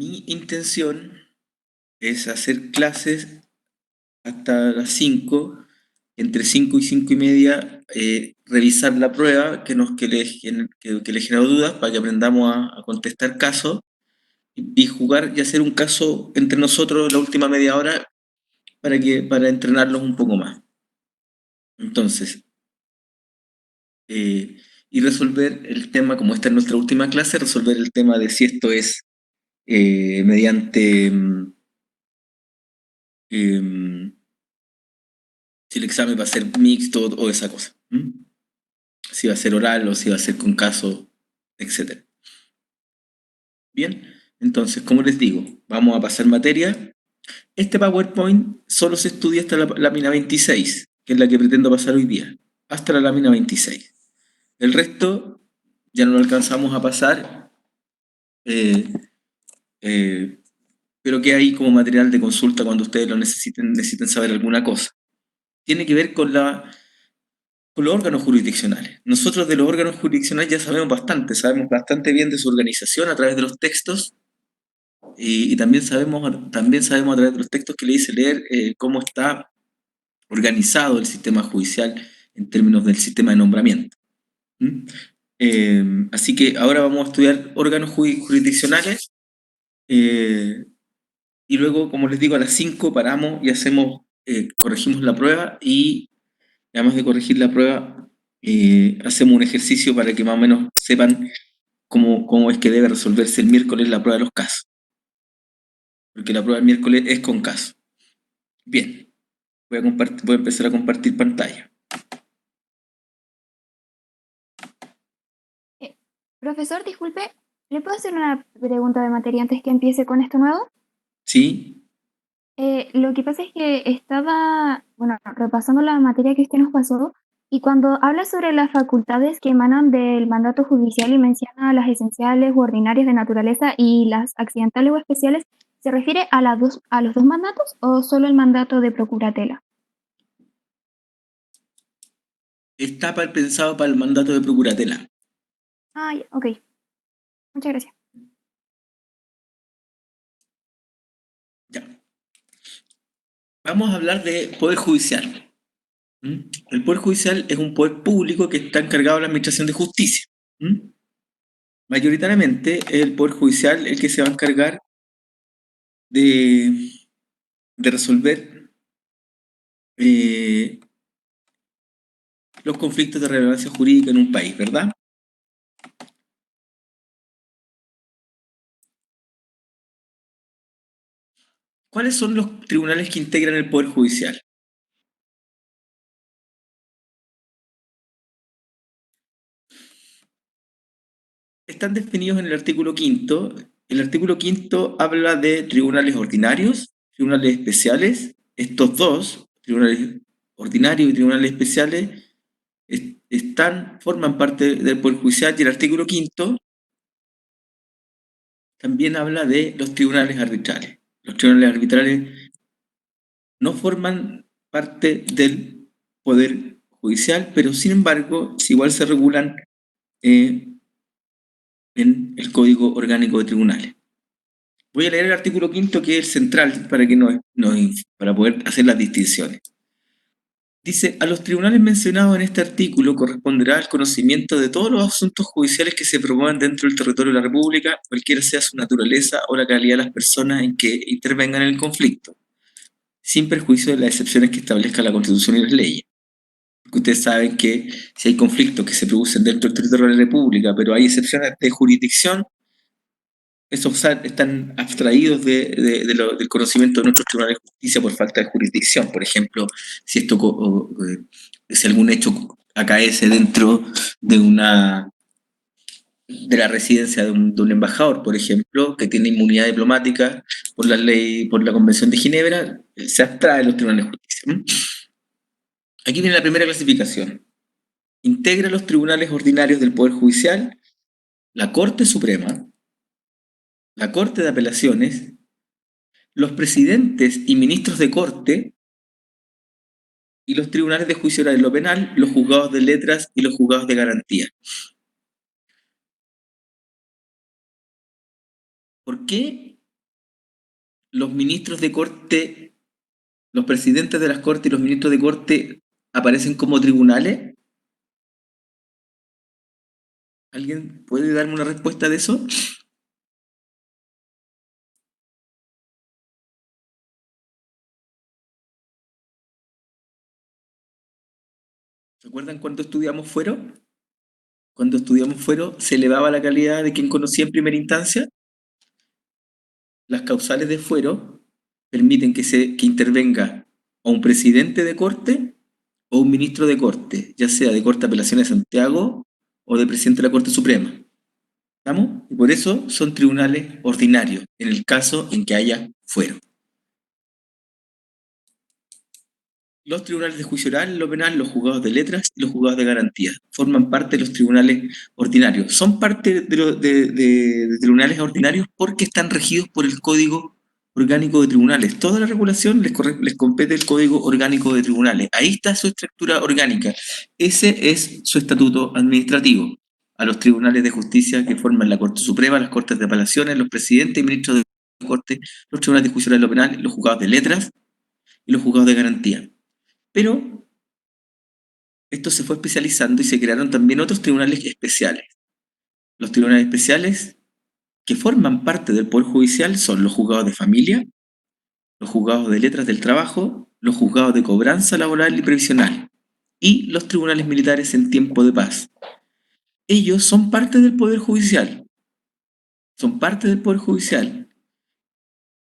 Mi intención es hacer clases hasta las 5, entre 5 y 5 y media, revisar la prueba que le generó dudas para que aprendamos a contestar casos y jugar y hacer un caso entre nosotros la última media hora para entrenarlos un poco más. Entonces, y resolver el tema, como esta es nuestra última clase, resolver el tema de si esto es mediante si el examen va a ser mixto o esa cosa. Si va a ser oral o si va a ser con caso, etc. Bien, entonces, como les digo, vamos a pasar materia. Este PowerPoint solo se estudia hasta la lámina 26, que es la que pretendo pasar hoy día, hasta la lámina 26. El resto ya no lo alcanzamos a pasar, eh, eh, pero que hay como material de consulta cuando ustedes lo necesiten saber alguna cosa. Tiene que ver con los órganos jurisdiccionales. Nosotros de los órganos jurisdiccionales ya sabemos bastante bien de su organización a través de los textos y también sabemos a través de los textos que le dice leer cómo está organizado el sistema judicial en términos del sistema de nombramiento. Así que ahora vamos a estudiar órganos jurisdiccionales y luego, como les digo, a las 5 paramos y corregimos la prueba y además de corregir la prueba, hacemos un ejercicio para que más o menos sepan cómo es que debe resolverse el miércoles la prueba de los casos. Porque la prueba del miércoles es con caso. Bien, voy a empezar a compartir pantalla. Profesor, disculpe, ¿le puedo hacer una pregunta de materia antes que empiece con esto nuevo? ¿Sí? Lo que pasa es que estaba, bueno, repasando la materia que usted nos pasó y cuando habla sobre las facultades que emanan del mandato judicial y menciona las esenciales u ordinarias de naturaleza y las accidentales o especiales, ¿se refiere a a los dos mandatos o solo el mandato de procuratela? Está pensado para el mandato de procuratela. Ah, ya, ok. Muchas gracias. Ya. Vamos a hablar de poder judicial. El poder judicial es un poder público que está encargado de la administración de justicia. Mayoritariamente es el poder judicial el que se va a encargar de, de resolver eh, los conflictos de relevancia jurídica en un país, ¿verdad? ¿Cuáles son los tribunales que integran el Poder Judicial? Están definidos en el artículo quinto. El artículo quinto habla de tribunales ordinarios, tribunales especiales. Estos dos, tribunales ordinarios y tribunales especiales, forman parte del Poder Judicial y el artículo quinto también habla de los tribunales arbitrales. Los tribunales arbitrales no forman parte del Poder Judicial, pero sin embargo, igual se regulan eh, en el Código Orgánico de Tribunales. Voy a leer el artículo quinto, que es el central para poder hacer las distinciones. Dice, a los tribunales mencionados en este artículo corresponderá el conocimiento de todos los asuntos judiciales que se promuevan dentro del territorio de la República, cualquiera sea su naturaleza o la calidad de las personas en que intervengan en el conflicto, sin perjuicio de las excepciones que establezca la Constitución y las leyes. Porque ustedes saben que si hay conflictos que se producen dentro del territorio de la República, pero hay excepciones de jurisdicción, esos están abstraídos del conocimiento de nuestros tribunales de justicia por falta de jurisdicción. Por ejemplo, si algún hecho acaece dentro de de la residencia de un embajador, por ejemplo, que tiene inmunidad diplomática por por la Convención de Ginebra, se abstrae de los tribunales de justicia. Aquí viene la primera clasificación. Integra los tribunales ordinarios del Poder Judicial, la Corte Suprema, la Corte de Apelaciones, los presidentes y ministros de corte y los tribunales de juicio oral en lo penal, los juzgados de letras y los juzgados de garantía. ¿Por qué los ministros de corte, los presidentes de las cortes y los ministros de corte aparecen como tribunales? ¿Alguien puede darme una respuesta de eso? ¿Se acuerdan cuando estudiamos fuero? Cuando estudiamos fuero, se elevaba la calidad de quien conocía en primera instancia. Las causales de fuero permiten que intervenga o un presidente de corte o un ministro de corte, ya sea de Corte de Apelaciones de Santiago o de presidente de la Corte Suprema. ¿Estamos? Y por eso son tribunales ordinarios, en el caso en que haya fuero. Los tribunales de juicio oral, lo penal, los juzgados de letras y los juzgados de garantía forman parte de los tribunales ordinarios. Son parte de tribunales ordinarios porque están regidos por el Código Orgánico de Tribunales. Toda la regulación les compete el Código Orgánico de Tribunales. Ahí está su estructura orgánica. Ese es su estatuto administrativo. A los tribunales de justicia que forman la Corte Suprema, las Cortes de Apelaciones, los presidentes y ministros de Corte, los tribunales de juicio oral, lo penal, los juzgados de letras y los juzgados de garantía. Pero esto se fue especializando y se crearon también otros tribunales especiales. Los tribunales especiales que forman parte del Poder Judicial son los juzgados de familia, los juzgados de letras del trabajo, los juzgados de cobranza laboral y previsional y los tribunales militares en tiempo de paz. Ellos son parte del Poder Judicial, son parte del Poder Judicial,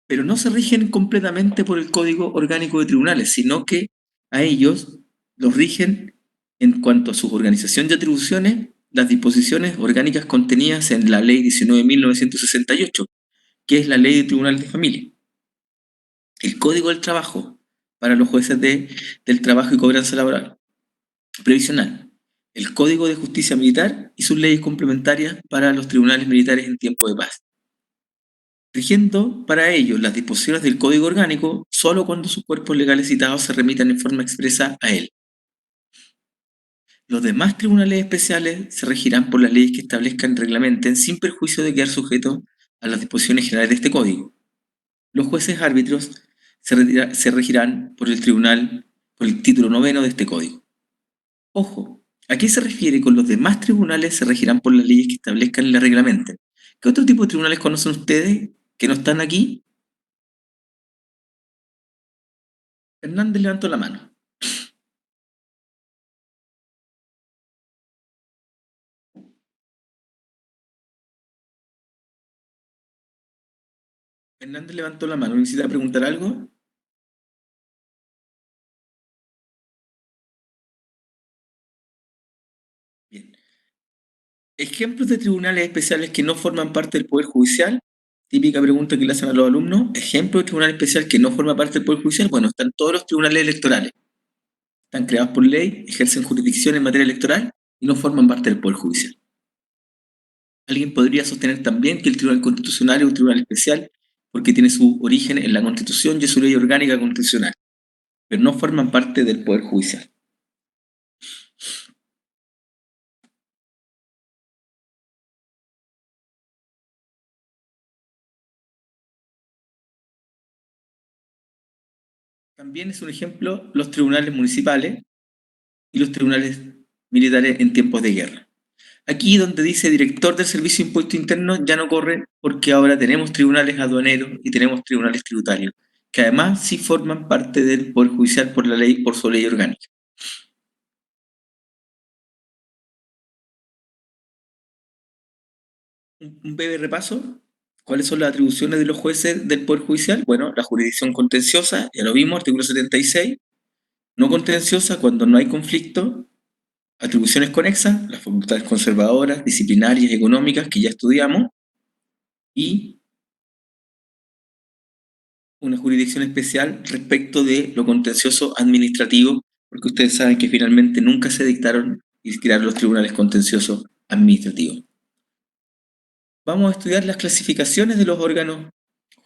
pero no se rigen completamente por el Código Orgánico de Tribunales, sino que a ellos los rigen en cuanto a su organización y atribuciones las disposiciones orgánicas contenidas en la Ley 19.968, que es la Ley de Tribunales de Familia. El Código del Trabajo para los jueces del trabajo y cobranza laboral previsional. El Código de Justicia Militar y sus leyes complementarias para los tribunales militares en tiempo de paz, rigiendo para ellos las disposiciones del Código Orgánico solo cuando sus cuerpos legales citados se remitan en forma expresa a él. Los demás tribunales especiales se regirán por las leyes que establezcan y reglamenten sin perjuicio de quedar sujetos a las disposiciones generales de este Código. Los jueces árbitros se regirán por el título 9 de este Código. Ojo, ¿a qué se refiere con los demás tribunales se regirán por las leyes que establezcan y las reglamenten? ¿Qué otro tipo de tribunales conocen ustedes que no están aquí? Hernández levantó la mano. Hernández levantó la mano. ¿Necesita preguntar algo? Bien. Ejemplos de tribunales especiales que no forman parte del Poder Judicial. Típica pregunta que le hacen a los alumnos. Ejemplo de tribunal especial que no forma parte del Poder Judicial. Bueno, están todos los tribunales electorales. Están creados por ley, ejercen jurisdicción en materia electoral y no forman parte del Poder Judicial. Alguien podría sostener también que el Tribunal Constitucional es un tribunal especial porque tiene su origen en la Constitución y es su ley orgánica constitucional, pero no forman parte del Poder Judicial. También es un ejemplo los tribunales municipales y los tribunales militares en tiempos de guerra. Aquí donde dice director del Servicio de Impuesto Interno ya no corre porque ahora tenemos tribunales aduaneros y tenemos tribunales tributarios, que además sí forman parte del Poder Judicial por la ley, por su ley orgánica. Un breve repaso. ¿Cuáles son las atribuciones de los jueces del Poder Judicial? Bueno, la jurisdicción contenciosa, ya lo vimos, artículo 76. No contenciosa, cuando no hay conflicto. Atribuciones conexas, las facultades conservadoras, disciplinarias, económicas, que ya estudiamos. Y una jurisdicción especial respecto de lo contencioso administrativo, porque ustedes saben que finalmente nunca se dictaron y crearon los tribunales contenciosos administrativos. Vamos a estudiar las clasificaciones de los órganos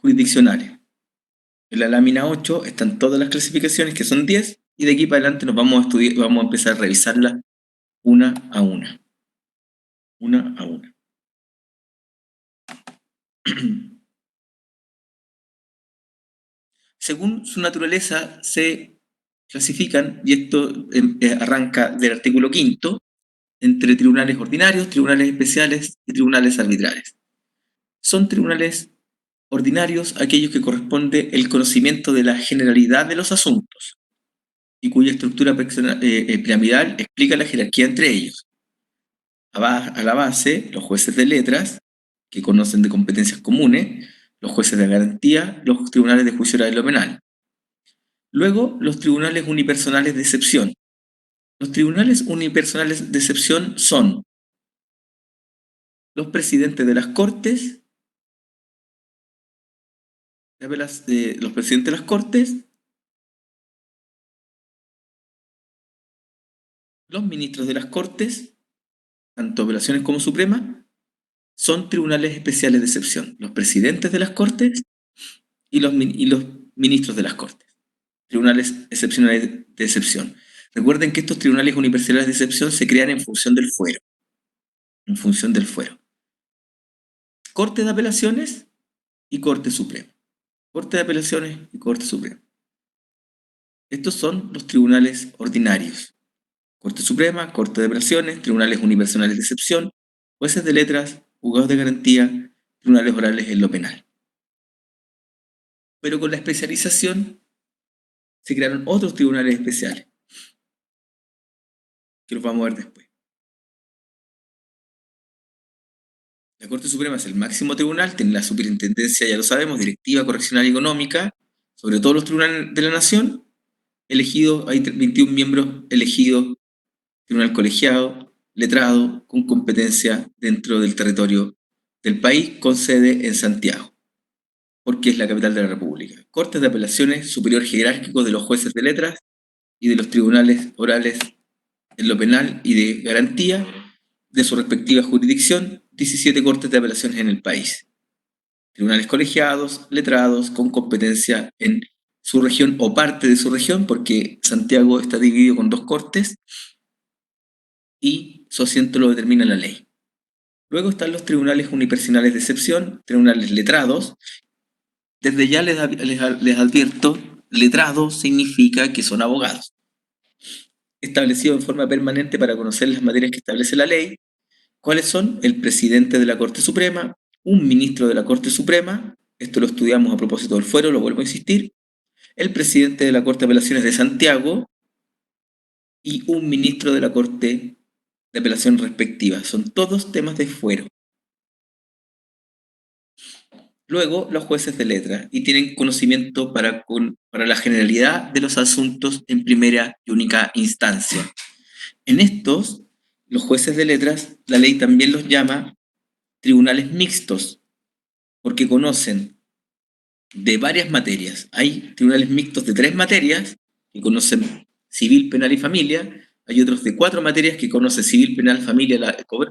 jurisdiccionales. En la lámina 8 están todas las clasificaciones, que son 10, y de aquí para adelante nos vamos a estudiar, vamos a empezar a revisarlas una a una. Una a una. según su naturaleza se clasifican, y esto arranca del artículo 5, entre tribunales ordinarios, tribunales especiales y tribunales arbitrales. Son tribunales ordinarios aquellos que corresponde el conocimiento de la generalidad de los asuntos y cuya estructura piramidal explica la jerarquía entre ellos. A la base, los jueces de letras, que conocen de competencias comunes, los jueces de garantía, los tribunales de juicio oral y lo penal. Luego, los tribunales unipersonales de excepción. Los tribunales unipersonales de excepción son los presidentes de las Cortes, los presidentes de las Cortes, los ministros de las Cortes, tanto apelaciones como Suprema, son tribunales especiales de excepción. Los presidentes de las Cortes y los ministros de las Cortes. Tribunales excepcionales de excepción. Recuerden que estos tribunales unipersonales de excepción se crean en función del fuero. En función del fuero. Corte de Apelaciones y Corte Suprema. Corte de Apelaciones y Corte Suprema. Estos son los tribunales ordinarios. Corte Suprema, Corte de Apelaciones, tribunales unipersonales de excepción, jueces de letras, juzgados de garantía, tribunales orales en lo penal. Pero con la especialización se crearon otros tribunales especiales, que los vamos a ver después. La Corte Suprema es el máximo tribunal, tiene la superintendencia, ya lo sabemos, directiva, correccional y económica, sobre todos los tribunales de la nación, elegidos, hay 21 miembros elegidos, tribunal colegiado, letrado, con competencia dentro del territorio del país, con sede en Santiago, porque es la capital de la República. Cortes de Apelaciones, superior jerárquico de los jueces de letras y de los tribunales orales en lo penal y de garantía de su respectiva jurisdicción, 17 cortes de apelaciones en el país. Tribunales colegiados, letrados, con competencia en su región o parte de su región, porque Santiago está dividido con 2 cortes y su asiento lo determina la ley. Luego están los tribunales unipersonales de excepción, tribunales letrados. Desde ya les advierto, letrado significa que son abogados, establecidos en forma permanente para conocer las materias que establece la ley. ¿Cuáles son? El presidente de la Corte Suprema, un ministro de la Corte Suprema, esto lo estudiamos a propósito del fuero, lo vuelvo a insistir, el presidente de la Corte de Apelaciones de Santiago y un ministro de la Corte de Apelación respectiva. Son todos temas de fuero. Luego, los jueces de letra, y tienen conocimiento para la generalidad de los asuntos en primera y única instancia. En estos, los jueces de letras, la ley también los llama tribunales mixtos, porque conocen de varias materias. Hay tribunales mixtos de 3 materias, que conocen civil, penal y familia. Hay otros de 4 materias que conocen civil, penal, familia,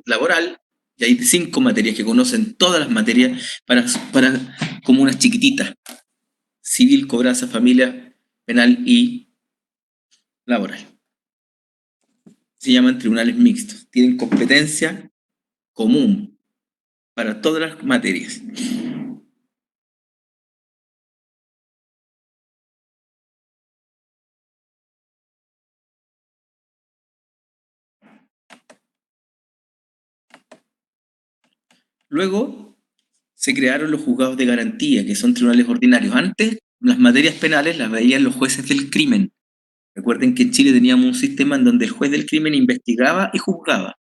laboral. Y hay 5 materias que conocen todas las materias para como unas chiquititas. Civil, cobranza, familia, penal y laboral. Se llaman tribunales mixtos. Tienen competencia común para todas las materias. Luego se crearon los juzgados de garantía, que son tribunales ordinarios. Antes, las materias penales las veían los jueces del crimen. Recuerden que en Chile teníamos un sistema en donde el juez del crimen investigaba y juzgaba.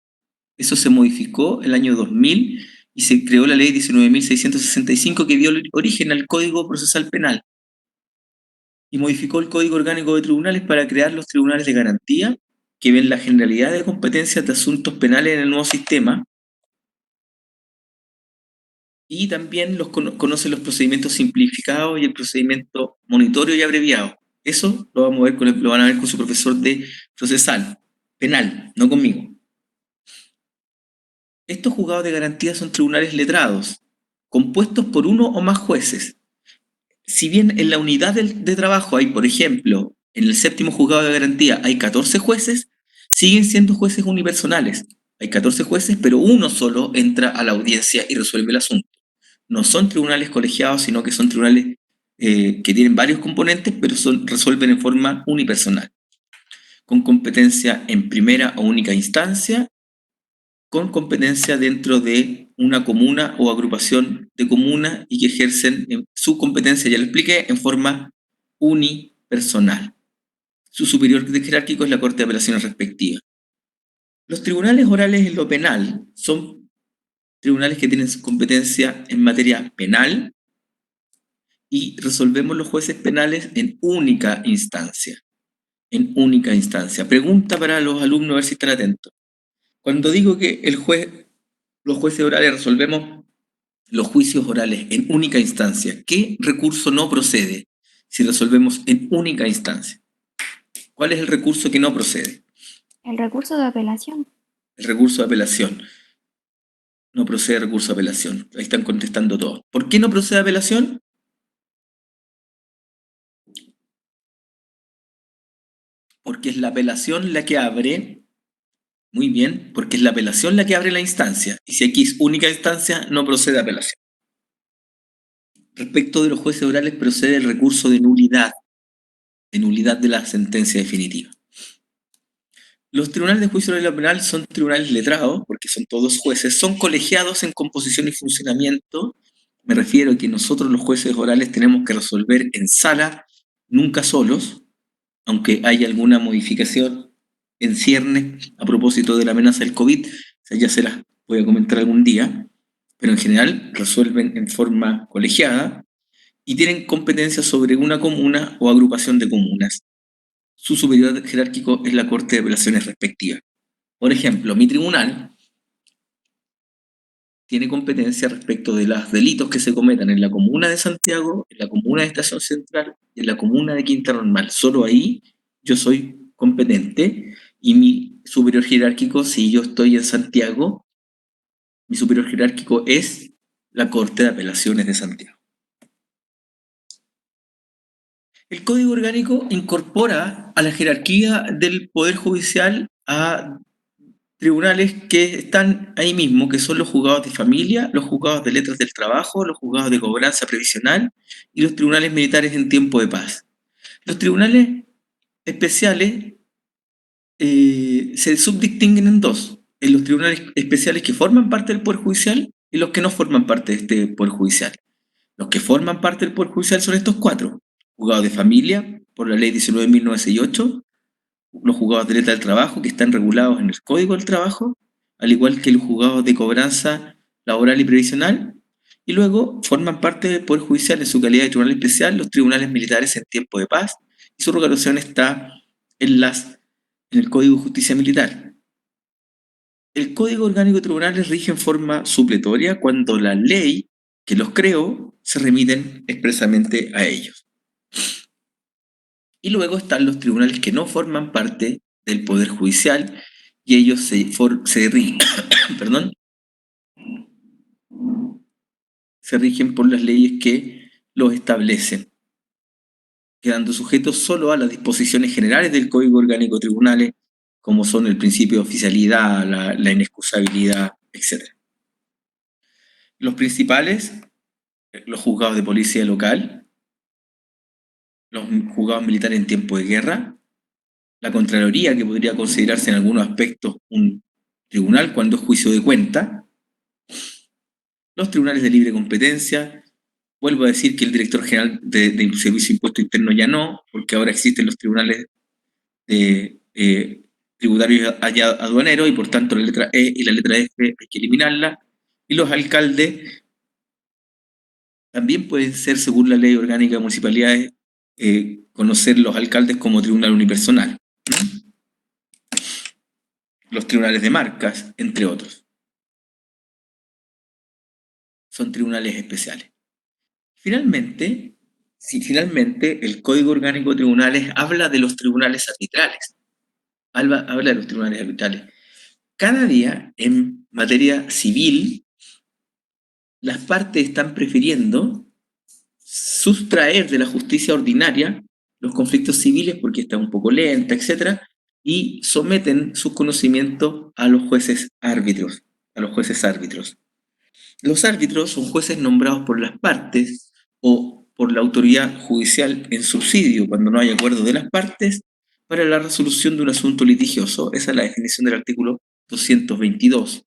Eso se modificó el año 2000 y se creó la ley 19.665 que dio origen al Código Procesal Penal y modificó el Código Orgánico de Tribunales para crear los tribunales de garantía que ven la generalidad de competencias de asuntos penales en el nuevo sistema y también conocen los procedimientos simplificados y el procedimiento monitorio y abreviado. Eso lo van a ver con su profesor de procesal, penal, no conmigo. Estos juzgados de garantía son tribunales letrados, compuestos por uno o más jueces. Si bien en la unidad de trabajo hay, por ejemplo, en el 7º juzgado de garantía hay 14 jueces, siguen siendo jueces unipersonales. Hay 14 jueces, pero uno solo entra a la audiencia y resuelve el asunto. No son tribunales colegiados, sino que son tribunales que tienen varios componentes, pero resuelven en forma unipersonal, con competencia en primera o única instancia, con competencia dentro de una comuna o agrupación de comunas y que ejercen su competencia, ya lo expliqué, en forma unipersonal. Su superior jerárquico es la Corte de Apelaciones respectiva. Los tribunales orales en lo penal son tribunales que tienen su competencia en materia penal y resolvemos los jueces penales en única instancia. En única instancia. Pregunta para los alumnos, a ver si están atentos. Cuando digo que los jueces orales resolvemos los juicios orales en única instancia, ¿qué recurso no procede si resolvemos en única instancia? ¿Cuál es el recurso que no procede? El recurso de apelación. El recurso de apelación. No procede recurso de apelación. Ahí están contestando todos. ¿Por qué no procede apelación? Porque es la apelación la que abre, muy bien, porque es la apelación la que abre la instancia. Y si aquí es única instancia, no procede apelación. Respecto de los jueces orales procede el recurso de nulidad de la sentencia definitiva. Los tribunales de juicio oral penal son tribunales letrados, porque son todos jueces, son colegiados en composición y funcionamiento. Me refiero a que nosotros los jueces orales tenemos que resolver en sala, nunca solos, aunque hay alguna modificación en ciernes a propósito de la amenaza del COVID, ya se las voy a comentar algún día, pero en general resuelven en forma colegiada y tienen competencia sobre una comuna o agrupación de comunas. Su superior jerárquico es la Corte de Apelaciones respectiva. Por ejemplo, mi tribunal tiene competencia respecto de los delitos que se cometan en la comuna de Santiago, en la comuna de Estación Central y en la comuna de Quinta Normal. Solo ahí yo soy competente y mi superior jerárquico, si yo estoy en Santiago, mi superior jerárquico es la Corte de Apelaciones de Santiago. El Código Orgánico incorpora a la jerarquía del Poder Judicial a tribunales que están ahí mismo, que son los juzgados de familia, los juzgados de letras del trabajo, los juzgados de cobranza previsional y los tribunales militares en tiempo de paz. Los tribunales especiales se subdistinguen en dos, en los tribunales especiales que forman parte del Poder Judicial y los que no forman parte de este Poder Judicial. Los que forman parte del Poder Judicial son estos cuatro: juzgados de familia, por la ley 19.968, los juzgados de letra del trabajo, que están regulados en el Código del Trabajo, al igual que los juzgados de cobranza laboral y previsional, y luego forman parte del Poder Judicial en su calidad de tribunal especial los tribunales militares en tiempo de paz, y su regulación está en el Código de Justicia Militar. El Código Orgánico de Tribunales rige en forma supletoria cuando la ley que los creó se remiten expresamente a ellos. Y luego están los tribunales que no forman parte del Poder Judicial y ellos se rigen, perdón, se rigen por las leyes que los establecen, quedando sujetos solo a las disposiciones generales del Código Orgánico de Tribunales, como son el principio de oficialidad, la inexcusabilidad, etc. Los principales, los juzgados de policía local, los juzgados militares en tiempo de guerra, la Contraloría, que podría considerarse en algunos aspectos un tribunal cuando es juicio de cuenta, los tribunales de libre competencia. Vuelvo a decir que el director general del Servicio de Impuesto Interno ya no, porque ahora existen los tribunales tributarios aduaneros y por tanto la letra E y la letra F hay que eliminarla. Y los alcaldes también pueden ser, según la ley orgánica de municipalidades, conocer los alcaldes como tribunal unipersonal. Los tribunales de marcas, entre otros. Son tribunales especiales. Finalmente, el Código Orgánico de Tribunales habla de los tribunales arbitrales. Habla de los tribunales arbitrales. Cada día, en materia civil, las partes están prefiriendo sustraer de la justicia ordinaria los conflictos civiles porque está un poco lenta, etc., y someten sus conocimientos a los jueces árbitros. Los árbitros son jueces nombrados por las partes o por la autoridad judicial en subsidio cuando no hay acuerdo de las partes para la resolución de un asunto litigioso. Esa es la definición del artículo 222.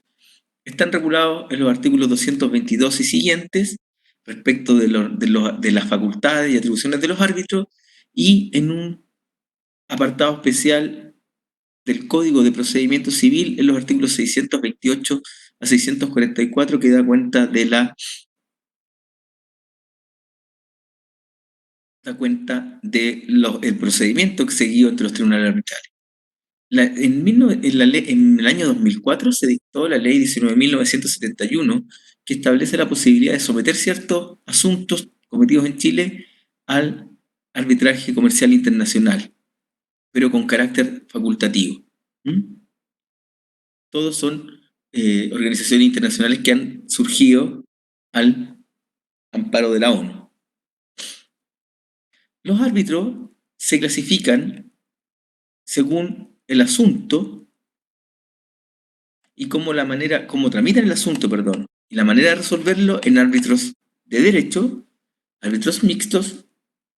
Están regulados en los artículos 222 y siguientes respecto de las facultades y atribuciones de los árbitros y en un apartado especial del Código de Procedimiento Civil en los artículos 628 a 644 que da cuenta del procedimiento seguido entre los tribunales arbitrales. En el año 2004 se dictó la ley 19.971 que establece la posibilidad de someter ciertos asuntos cometidos en Chile al arbitraje comercial internacional, pero con carácter facultativo. Todos son organizaciones internacionales que han surgido al amparo de la ONU. Los árbitros se clasifican según el asunto y cómo tramitan el asunto, y la manera de resolverlo en árbitros de derecho, árbitros mixtos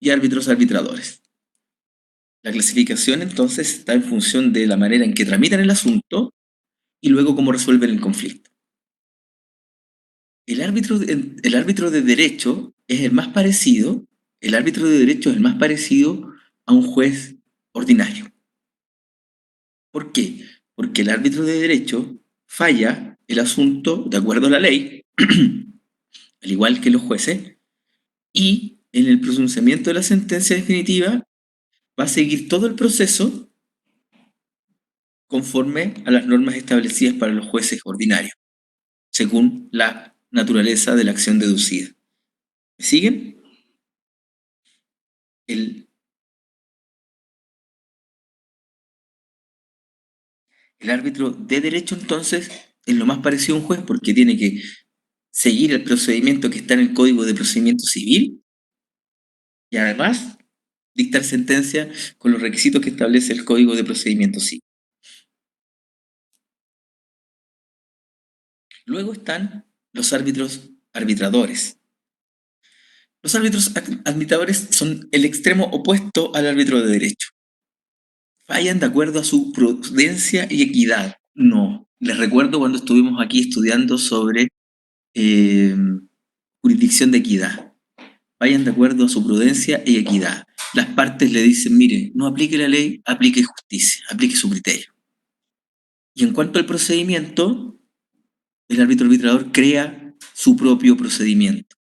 y árbitros arbitradores. La clasificación entonces está en función de la manera en que tramitan el asunto y luego cómo resuelven el conflicto. El árbitro de derecho es el más parecido, el árbitro de derecho es el más parecido a un juez ordinario. ¿Por qué? Porque el árbitro de derecho falla el asunto de acuerdo a la ley, al igual que los jueces, y en el pronunciamiento de la sentencia definitiva va a seguir todo el proceso conforme a las normas establecidas para los jueces ordinarios, según la naturaleza de la acción deducida. ¿Me siguen? El árbitro de derecho, entonces, es lo más parecido a un juez porque tiene que seguir el procedimiento que está en el Código de Procedimiento Civil y además dictar sentencia con los requisitos que establece el Código de Procedimiento Civil. Luego están los árbitros arbitradores. Los árbitros arbitradores son el extremo opuesto al árbitro de derecho. Fallan de acuerdo a su prudencia y equidad. No. Les recuerdo cuando estuvimos aquí estudiando sobre jurisdicción de equidad. Vayan de acuerdo a su prudencia y equidad. Las partes le dicen, mire, no aplique la ley, aplique justicia, aplique su criterio. Y en cuanto al procedimiento, el árbitro arbitrador crea su propio procedimiento.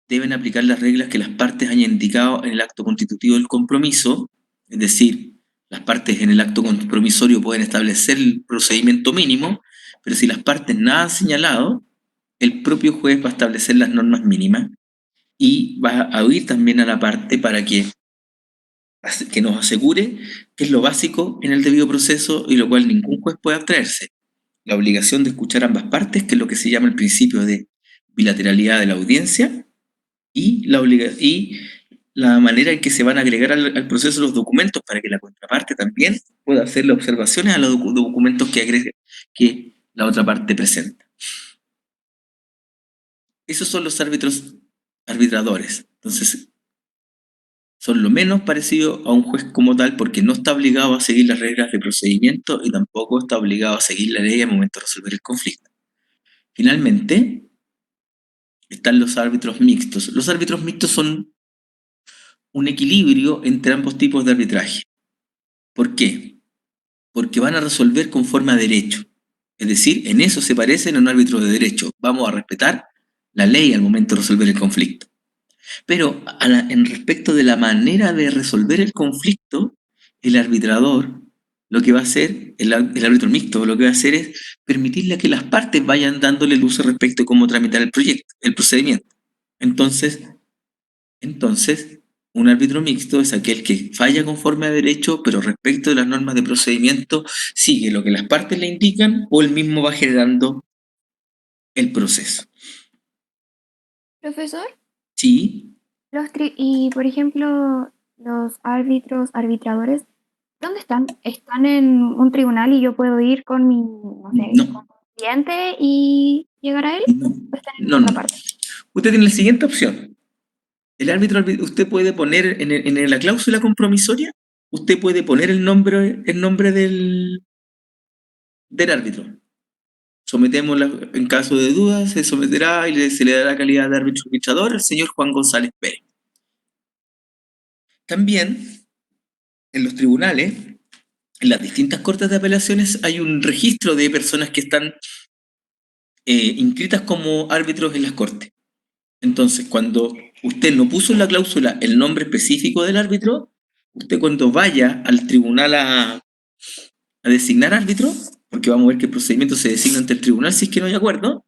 Deben aplicar las reglas que las partes hayan indicado en el acto constitutivo del compromiso, es decir, las partes en el acto compromisorio pueden establecer el procedimiento mínimo, pero si las partes nada han señalado, el propio juez va a establecer las normas mínimas y va a oír también a la parte para que nos asegure que es lo básico en el debido proceso y lo cual ningún juez puede abstraerse. La obligación de escuchar ambas partes, que es lo que se llama el principio de bilateralidad de la audiencia, y la manera en que se van a agregar al proceso los documentos para que la contraparte también pueda hacerle observaciones a los documentos que la otra parte presenta. Esos son los árbitros arbitradores. Entonces, son lo menos parecido a un juez como tal porque no está obligado a seguir las reglas de procedimiento y tampoco está obligado a seguir la ley al momento de resolver el conflicto. Finalmente, están los árbitros mixtos. Los árbitros mixtos son un equilibrio entre ambos tipos de arbitraje. ¿Por qué? Porque van a resolver conforme a derecho. Es decir, en eso se parecen a un árbitro de derecho. Vamos a respetar la ley al momento de resolver el conflicto. Pero en respecto de la manera de resolver el conflicto, el arbitrador, lo que va a hacer, el árbitro mixto, lo que va a hacer es permitirle a que las partes vayan dándole luz respecto a cómo tramitar el procedimiento. Entonces, un árbitro mixto es aquel que falla conforme a derecho, pero respecto de las normas de procedimiento sigue lo que las partes le indican o él mismo va generando el proceso. Profesor, Sí. y por ejemplo, los árbitros, arbitradores, ¿dónde están? ¿Están en un tribunal y yo puedo ir con mi, no sé, No. cliente y llegar a él? No. ¿O están en No, otra no. parte? Usted tiene la siguiente opción. El árbitro, usted puede poner en la cláusula compromisoria, usted puede poner el nombre del árbitro. En caso de dudas, se someterá y se le dará calidad de árbitro arbitrador al señor Juan González Pérez. También, en los tribunales, en las distintas cortes de apelaciones, hay un registro de personas que están inscritas como árbitros en las cortes. Entonces, cuando usted no puso en la cláusula el nombre específico del árbitro, usted cuando vaya al tribunal a designar árbitro, porque vamos a ver que el procedimiento se designa ante el tribunal si es que no hay acuerdo,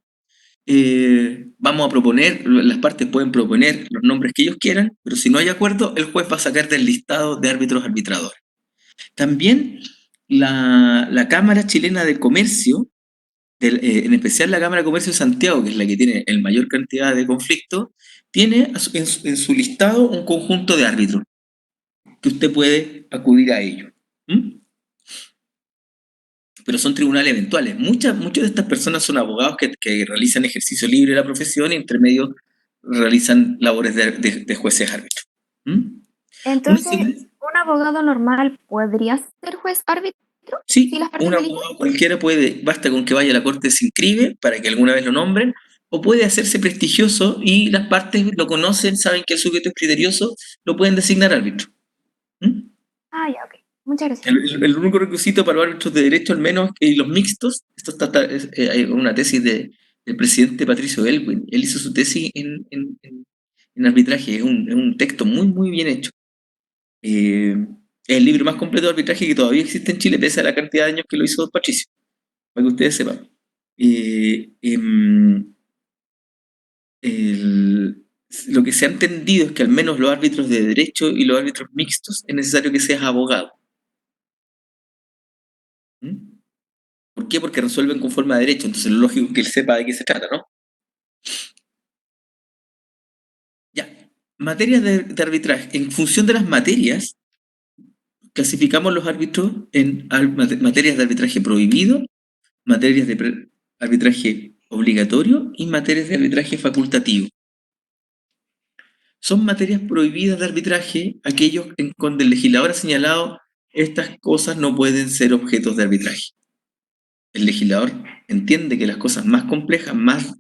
vamos a proponer, las partes pueden proponer los nombres que ellos quieran, pero si no hay acuerdo, el juez va a sacar del listado de árbitros arbitradores. También la Cámara Chilena de Comercio, en especial la Cámara de Comercio de Santiago, que es la que tiene el mayor cantidad de conflictos, tiene en su listado un conjunto de árbitros que usted puede acudir a ellos. Pero son tribunales eventuales. Muchas de estas personas son abogados que realizan ejercicio libre de la profesión y entre medio realizan labores de jueces árbitros. Entonces, ¿un abogado normal podría ser juez árbitro? Sí, ¿Si las partes un lo eligen? abogado cualquiera puede, basta con que vaya a la corte, se inscribe para que alguna vez lo nombren, o puede hacerse prestigioso y las partes lo conocen, saben que el sujeto es criterioso, lo pueden designar árbitro. Ah, ya, ok. Muchas gracias. El único requisito para los árbitros de derecho, al menos, y los mixtos, hay una tesis del presidente Patricio Elwin. Él hizo su tesis en arbitraje, es un texto muy, muy bien hecho. Es el libro más completo de arbitraje que todavía existe en Chile, pese a la cantidad de años que lo hizo Patricio, para que ustedes sepan. Lo que se ha entendido es que al menos los árbitros de derecho y los árbitros mixtos es necesario que seas abogado. ¿Por qué? Porque resuelven con forma de derecho, entonces lo lógico es que él sepa de qué se trata, ¿no? Ya, materias de arbitraje. En función de las materias, clasificamos los árbitros en materias de arbitraje prohibido, materias de arbitraje obligatorio y materias de arbitraje facultativo. Son materias prohibidas de arbitraje aquellos en donde el legislador ha señalado estas cosas no pueden ser objetos de arbitraje. El legislador entiende que las cosas más complejas, más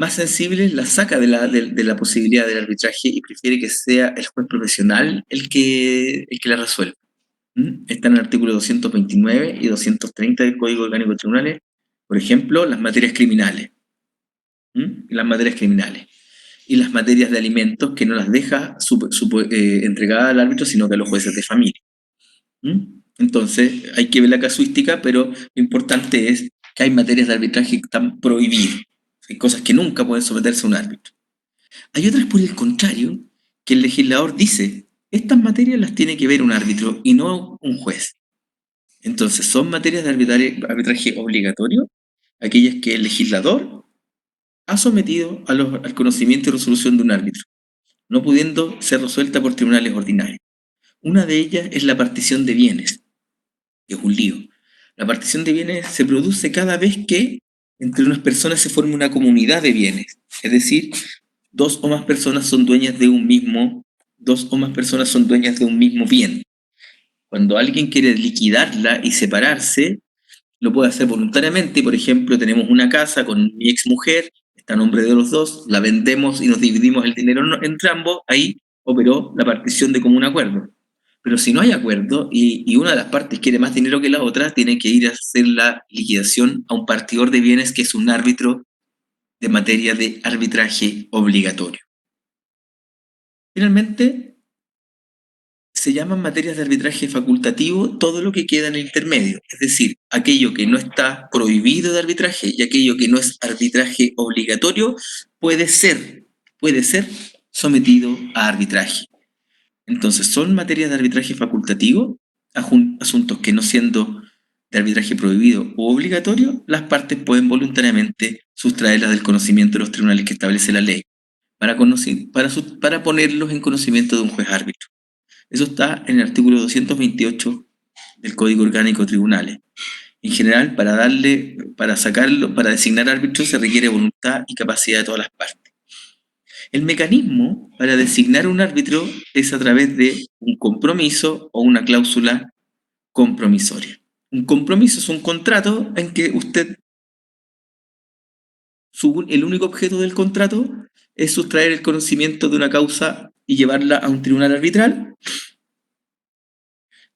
sensibles, las saca de la posibilidad del arbitraje y prefiere que sea el juez profesional el que la resuelva. Está en el artículo 229 y 230 del Código Orgánico de Tribunales, por ejemplo, las materias criminales. Las materias criminales. Y las materias de alimentos que no las deja entregadas al árbitro, sino que a los jueces de familia. Entonces, hay que ver la casuística, pero lo importante es que hay materias de arbitraje que están prohibidas. Hay cosas que nunca pueden someterse a un árbitro. Hay otras, por el contrario, que el legislador dice, estas materias las tiene que ver un árbitro y no un juez. Entonces, son materias de arbitraje obligatorio, aquellas que el legislador ha sometido al conocimiento y resolución de un árbitro, no pudiendo ser resuelta por tribunales ordinarios. Una de ellas es la partición de bienes, que es un lío. La partición de bienes se produce cada vez que entre unas personas se forma una comunidad de bienes, es decir, dos o más personas son dueñas de un mismo bien. Cuando alguien quiere liquidarla y separarse, lo puede hacer voluntariamente. Por ejemplo, tenemos una casa con mi exmujer, está a nombre de los dos, la vendemos y nos dividimos el dinero entre ambos, ahí operó la partición de común acuerdo. Pero si no hay acuerdo y una de las partes quiere más dinero que la otra, tiene que ir a hacer la liquidación a un partidor de bienes que es un árbitro de materia de arbitraje obligatorio. Finalmente, se llaman materias de arbitraje facultativo todo lo que queda en el intermedio, es decir, aquello que no está prohibido de arbitraje y aquello que no es arbitraje obligatorio puede ser sometido a arbitraje. Entonces, son materias de arbitraje facultativo, asuntos que no siendo de arbitraje prohibido o obligatorio, las partes pueden voluntariamente sustraerlas del conocimiento de los tribunales que establece la ley, para ponerlos en conocimiento de un juez árbitro. Eso está en el artículo 228 del Código Orgánico de Tribunales. En general, para designar árbitros se requiere voluntad y capacidad de todas las partes. El mecanismo para designar un árbitro es a través de un compromiso o una cláusula compromisoria. Un compromiso es un contrato en que usted, el único objeto del contrato es sustraer el conocimiento de una causa y llevarla a un tribunal arbitral.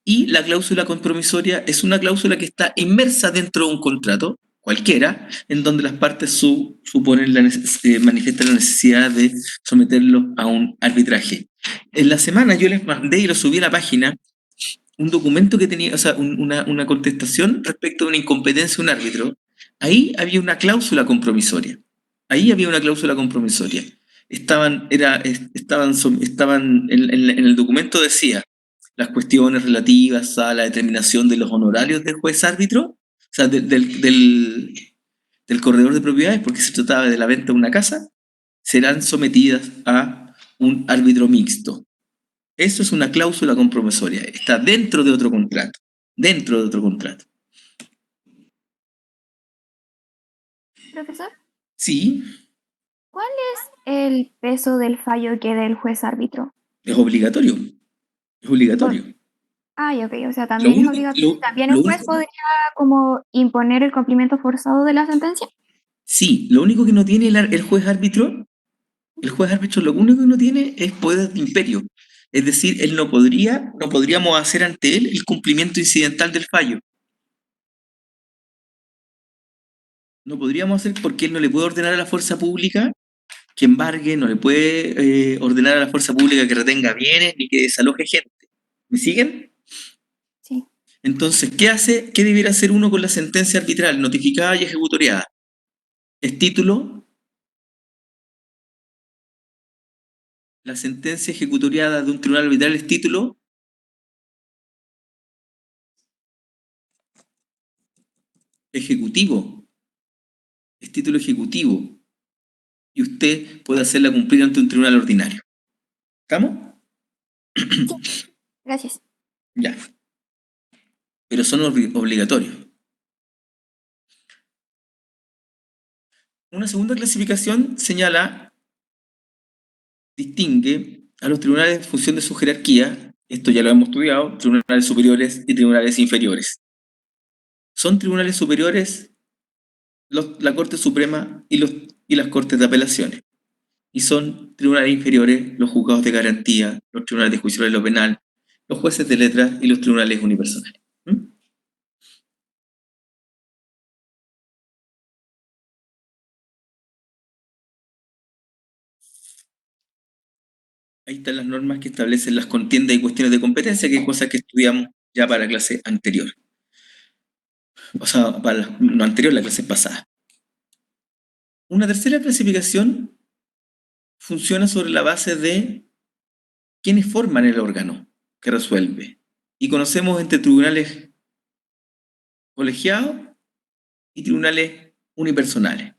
Y la cláusula compromisoria es una cláusula que está inmersa dentro de un contrato, cualquiera, en donde las partes manifiestan la necesidad de someterlo a un arbitraje. En la semana yo les mandé y lo subí a la página un documento que tenía, o sea, una contestación respecto de una incompetencia de un árbitro. Ahí había una cláusula compromisoria. Ahí había una cláusula compromisoria. Estaban en el documento decía las cuestiones relativas a la determinación de los honorarios del juez árbitro, o sea, del corredor de propiedades, porque se trataba de la venta de una casa, serán sometidas a un árbitro mixto. Eso es una cláusula compromisoria. Está dentro de otro contrato. Dentro de otro contrato. Profesor, Sí, ¿cuál es el peso del fallo que dé el juez árbitro? es obligatorio. Es obligatorio. Ay, ok, o sea, Lo también es único, obligatorio. ¿También el lo juez único, podría como imponer el cumplimiento forzado de la sentencia? sí, lo único que no tiene el juez árbitro, lo único que no tiene es poder de imperio. Es decir, él no podríamos hacer ante él el cumplimiento incidental del fallo. No podríamos hacer porque él no le puede ordenar a la fuerza pública que embargue, no le puede ordenar a la fuerza pública que retenga bienes ni que desaloje gente. ¿Me siguen? Sí. Entonces, ¿qué hace? ¿Qué debiera hacer uno con la sentencia arbitral notificada y ejecutoriada? Es título, la sentencia ejecutoriada de un tribunal arbitral es título ejecutivo, es título ejecutivo, y usted puede hacerla cumplir ante un tribunal ordinario. ¿Estamos? Gracias. Ya. Pero son obligatorios. Una segunda clasificación distingue a los tribunales en función de su jerarquía, esto ya lo hemos estudiado, tribunales superiores y tribunales inferiores. Son tribunales superiores la Corte Suprema y las Cortes de Apelaciones. Y son tribunales inferiores los juzgados de garantía, los tribunales de juicio de lo penal, los jueces de letras y los tribunales unipersonales. ¿Mm? Ahí están las normas que establecen las contiendas y cuestiones de competencia, que es cosa que estudiamos ya para la clase anterior. O sea, para lo anterior, la clase pasada. Una tercera clasificación funciona sobre la base de quiénes forman el órgano que resuelve. Y conocemos entre tribunales colegiados y tribunales unipersonales.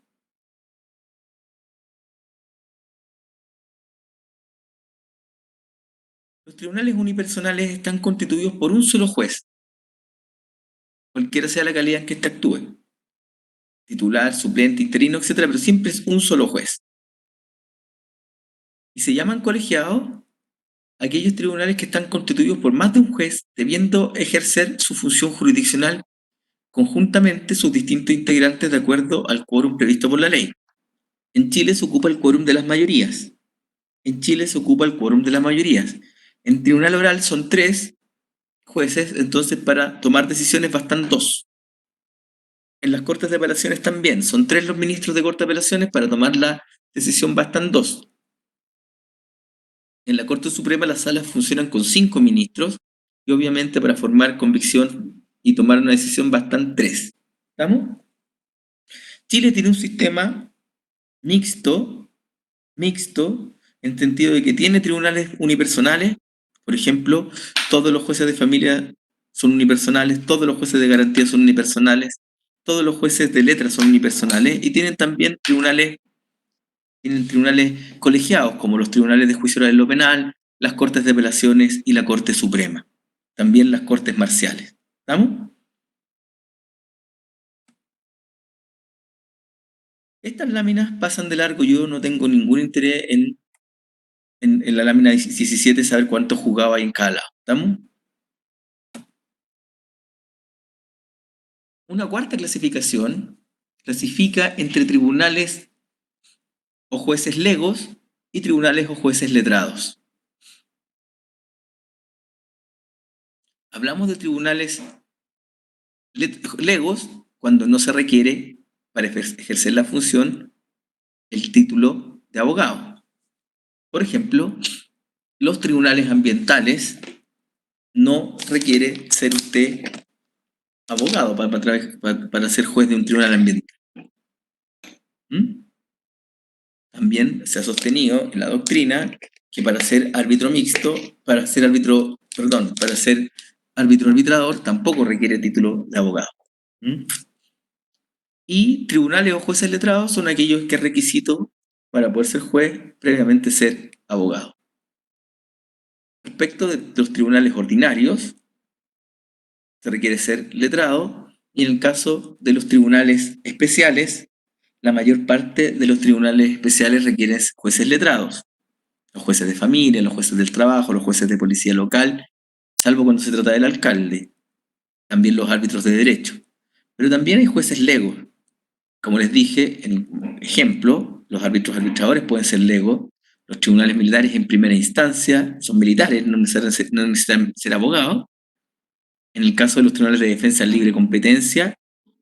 Los tribunales unipersonales están constituidos por un solo juez, cualquiera sea la calidad en que éste actúe, titular, suplente, interino, etcétera, pero siempre es un solo juez. Y se llaman colegiados aquellos tribunales que están constituidos por más de un juez, debiendo ejercer su función jurisdiccional conjuntamente sus distintos integrantes de acuerdo al quórum previsto por la ley. En Chile se ocupa el quórum de las mayorías. En Chile se ocupa el quórum de las mayorías. En tribunal oral son 3 jueces, entonces para tomar decisiones bastan 2. En las Cortes de Apelaciones también, son 3 los ministros de Corte de Apelaciones, para tomar la decisión bastan 2. En la Corte Suprema las salas funcionan con 5 ministros y obviamente para formar convicción y tomar una decisión bastan 3. ¿Estamos? Chile tiene un sistema mixto, en sentido de que tiene tribunales unipersonales, por ejemplo, todos los jueces de familia son unipersonales, todos los jueces de garantía son unipersonales, todos los jueces de letras son unipersonales y tienen también tienen tribunales colegiados, como los tribunales de juicio oral en lo penal, las Cortes de Apelaciones y la Corte Suprema, también las Cortes Marciales. ¿Estamos? Estas láminas pasan de largo, yo no tengo ningún interés en la lámina 17 saber cuánto jugaba ahí en cada lado. ¿Estamos? Una cuarta clasificación clasifica entre tribunales o jueces legos y tribunales o jueces letrados. Hablamos de tribunales legos cuando no se requiere para ejercer la función el título de abogado. Por ejemplo, los tribunales ambientales no requiere ser usted abogado para ser juez de un tribunal ambiental. ¿Mm? También se ha sostenido en la doctrina que para ser árbitro mixto, para ser árbitro arbitrador tampoco requiere título de abogado. ¿Mm? Y tribunales o jueces letrados son aquellos que es requisito para poder ser juez previamente ser abogado. Respecto de los tribunales ordinarios, se requiere ser letrado, y en el caso de los tribunales especiales, la mayor parte de los tribunales especiales requieren jueces letrados. Los jueces de familia, los jueces del trabajo, los jueces de policía local, salvo cuando se trata del alcalde, también los árbitros de derecho. Pero también hay jueces legos. Como les dije, en ejemplo, los árbitros arbitradores pueden ser legos, los tribunales militares en primera instancia son militares, no necesitan ser abogados. En el caso de los tribunales de defensa en libre competencia,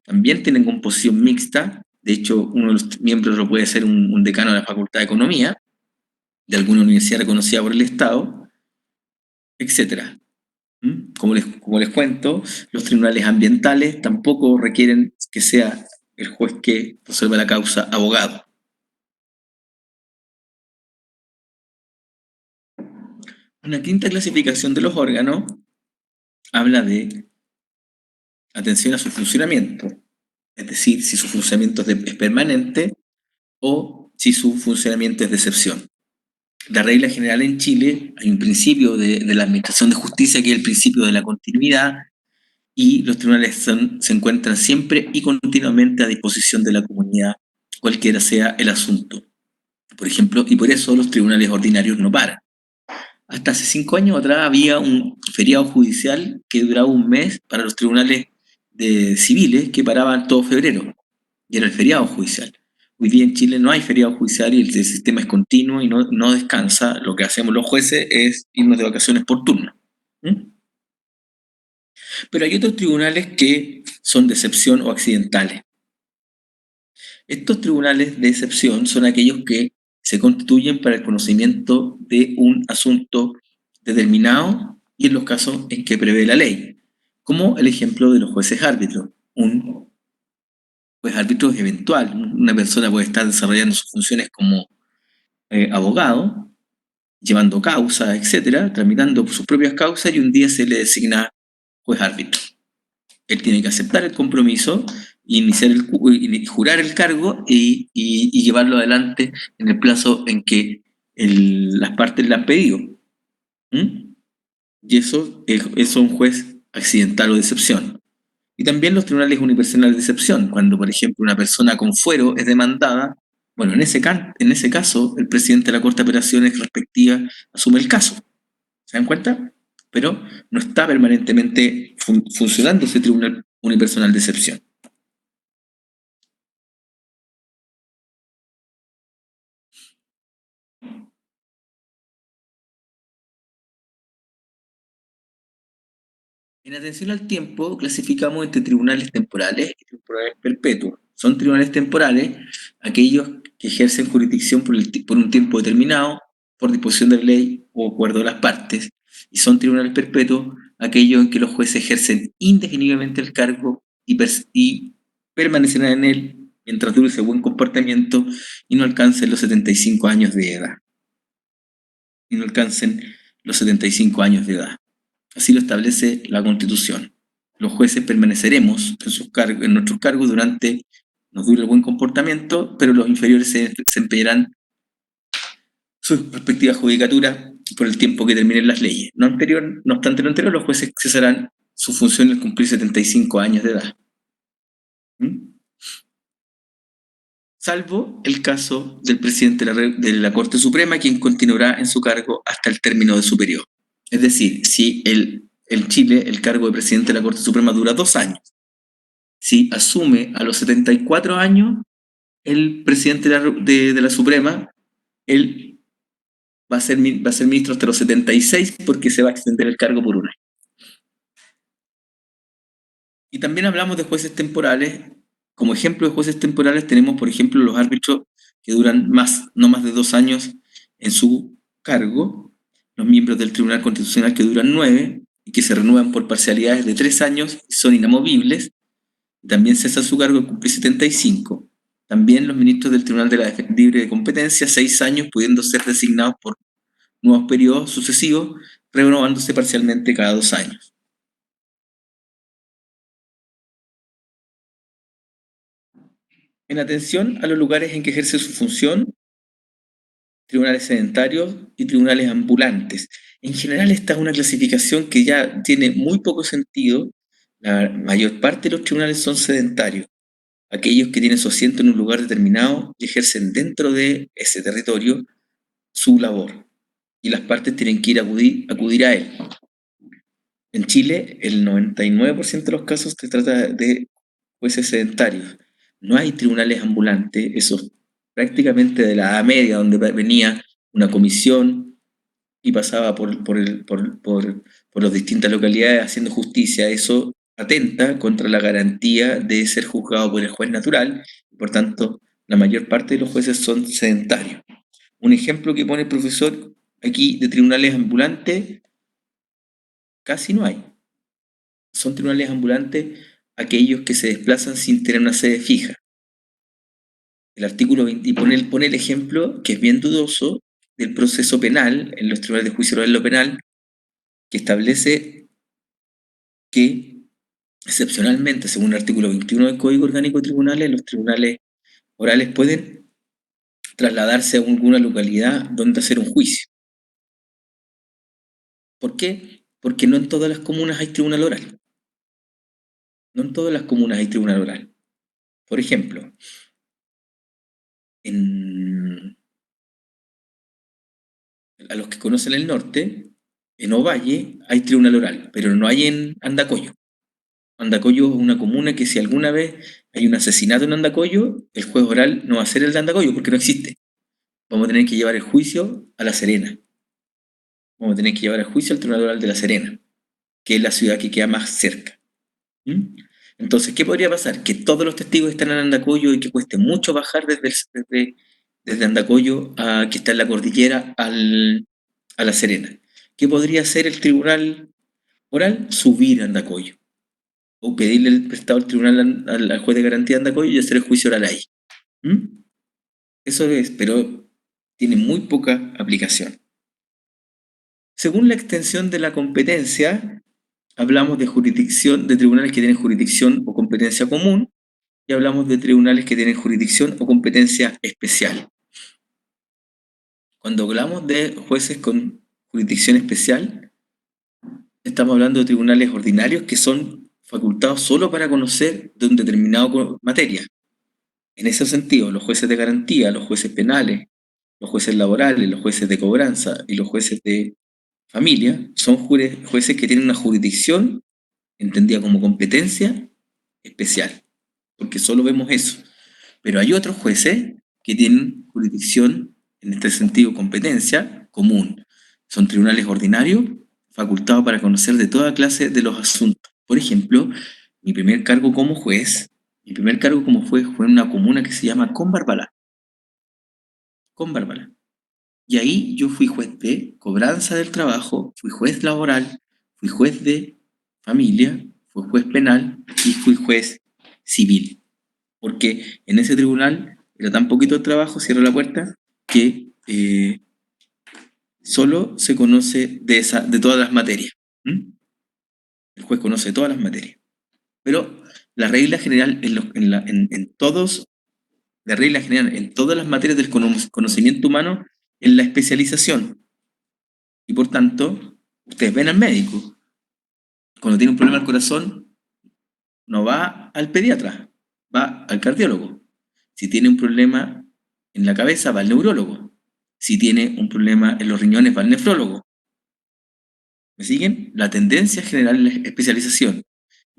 también tienen composición mixta. De hecho, uno de los miembros lo puede ser un decano de la Facultad de Economía, de alguna universidad reconocida por el Estado, etc. Como les cuento, los tribunales ambientales tampoco requieren que sea el juez que resuelva la causa abogado. Una quinta clasificación de los órganos habla de atención a su funcionamiento, es decir, si su funcionamiento es permanente o si su funcionamiento es de excepción. La regla general en Chile, hay un principio de la administración de justicia que es el principio de la continuidad, y los tribunales se encuentran siempre y continuamente a disposición de la comunidad, cualquiera sea el asunto. Por ejemplo, y por eso los tribunales ordinarios no paran. Hasta hace 5 años atrás había un feriado judicial que duraba un mes para los tribunales civiles que paraban todo febrero, y era el feriado judicial. Hoy día en Chile no hay feriado judicial y el sistema es continuo y no descansa. Lo que hacemos los jueces es irnos de vacaciones por turno. Pero hay otros tribunales que son de excepción o accidentales. Estos tribunales de excepción son aquellos que se constituyen para el conocimiento de un asunto determinado y en los casos en que prevé la ley, como el ejemplo de los jueces árbitros. Un juez árbitro es eventual, una persona puede estar desarrollando sus funciones como abogado, llevando causas, etcétera, tramitando sus propias causas, y un día se le designa juez árbitro. Él tiene que aceptar el compromiso, jurar el cargo y llevarlo adelante en el plazo en que las partes le han pedido. Y eso es un juez accidental o de excepción. Y también los tribunales unipersonales de excepción, cuando, por ejemplo, una persona con fuero es demandada, bueno, en ese caso, el presidente de la Corte de Apelaciones respectiva asume el caso. ¿Se dan cuenta? Pero no está permanentemente funcionando ese tribunal unipersonal de excepción. En atención al tiempo, clasificamos entre tribunales temporales y tribunales perpetuos. Son tribunales temporales aquellos que ejercen jurisdicción por un tiempo determinado, por disposición de ley o acuerdo de las partes, y son tribunales perpetuos aquellos en que los jueces ejercen indefinidamente el cargo y permanecerán en él mientras dure ese buen comportamiento y no alcancen los 75 años de edad. Así lo establece la Constitución. Los jueces permaneceremos en nuestros cargos durante nos dure el buen comportamiento, pero los inferiores se desempeñarán sus respectivas judicaturas por el tiempo que terminen las leyes. No obstante lo anterior, los jueces cesarán su función al cumplir 75 años de edad. salvo el caso del presidente de la Corte Suprema, quien continuará en su cargo hasta el término de su periodo. Es decir, si en Chile el cargo de presidente de la Corte Suprema dura 2 años, si asume a los 74 años el presidente de la Suprema, él va a ser ministro hasta los 76 porque se va a extender el cargo por un año. Y también hablamos de jueces temporales. Como ejemplo de jueces temporales tenemos, por ejemplo, los árbitros que duran no más de 2 años en su cargo, los miembros del Tribunal Constitucional que duran 9 y que se renuevan por parcialidades de 3 años y son inamovibles. También cesa su cargo al cumplir 75. También los ministros del Tribunal de la Libre de Competencia, 6 años, pudiendo ser designados por nuevos periodos sucesivos, renovándose parcialmente cada 2 años. En atención a los lugares en que ejerce su función, tribunales sedentarios y tribunales ambulantes. En general, esta es una clasificación que ya tiene muy poco sentido. La mayor parte de los tribunales son sedentarios, aquellos que tienen su asiento en un lugar determinado y ejercen dentro de ese territorio su labor, y las partes tienen que ir a acudir a él. En Chile, el 99% de los casos se trata de jueces sedentarios. No hay tribunales ambulantes, eso prácticamente de la Edad Media, donde venía una comisión y pasaba por las distintas localidades haciendo justicia. Eso atenta contra la garantía de ser juzgado por el juez natural, y por tanto, la mayor parte de los jueces son sedentarios. Un ejemplo que pone el profesor aquí de tribunales ambulantes, casi no hay. Son tribunales ambulantes aquellos que se desplazan sin tener una sede fija. El artículo 20 y pone el ejemplo, que es bien dudoso, del proceso penal, en los tribunales de juicio oral en lo penal, que establece que, excepcionalmente, según el artículo 21 del Código Orgánico de Tribunales, los tribunales orales pueden trasladarse a alguna localidad donde hacer un juicio. ¿Por qué? Porque no en todas las comunas hay tribunal oral. No en todas las comunas hay tribunal oral. Por ejemplo, a los que conocen el norte, en Ovalle hay tribunal oral, pero no hay en Andacollo. Andacollo es una comuna que si alguna vez hay un asesinato en Andacollo, el juez oral no va a ser el de Andacollo porque no existe. Vamos a tener que llevar el juicio a La Serena. Vamos a tener que llevar el juicio al tribunal oral de La Serena, que es la ciudad que queda más cerca. ¿Mm? Entonces, ¿qué podría pasar? Que todos los testigos están en Andacollo y que cueste mucho bajar desde Andacollo, que está en la cordillera, a La Serena. ¿Qué podría hacer el tribunal oral? Subir a Andacollo. O pedirle el prestado al tribunal, al juez de garantía de Andacollo y hacer el juicio oral ahí. ¿Mm? Eso es, pero tiene muy poca aplicación. Según la extensión de la competencia, hablamos de jurisdicción, de tribunales que tienen jurisdicción o competencia común, y hablamos de tribunales que tienen jurisdicción o competencia especial. Cuando hablamos de jueces con jurisdicción especial, estamos hablando de tribunales ordinarios que son facultados solo para conocer de un determinado materia. En ese sentido, los jueces de garantía, los jueces penales, los jueces laborales, los jueces de cobranza y los jueces de familia son jueces que tienen una jurisdicción entendida como competencia especial, porque solo vemos eso. Pero hay otros jueces que tienen jurisdicción, en este sentido, competencia común. Son tribunales ordinarios facultados para conocer de toda clase de los asuntos. Por ejemplo, mi primer cargo como juez fue en una comuna que se llama Combarbalá. Y ahí yo fui juez de cobranza del trabajo, fui juez laboral, fui juez de familia, fui juez penal y fui juez civil. Porque en ese tribunal era tan poquito el trabajo, cierro la puerta, que solo se conoce de todas las materias. ¿Mm? El juez conoce todas las materias. Pero la regla general en todas las materias del conocimiento humano es la especialización. Y por tanto, ustedes ven al médico. Cuando tiene un problema al corazón, no va al pediatra, va al cardiólogo. Si tiene un problema en la cabeza, va al neurólogo. Si tiene un problema en los riñones, va al nefrólogo. ¿Me siguen? La tendencia general es la especialización.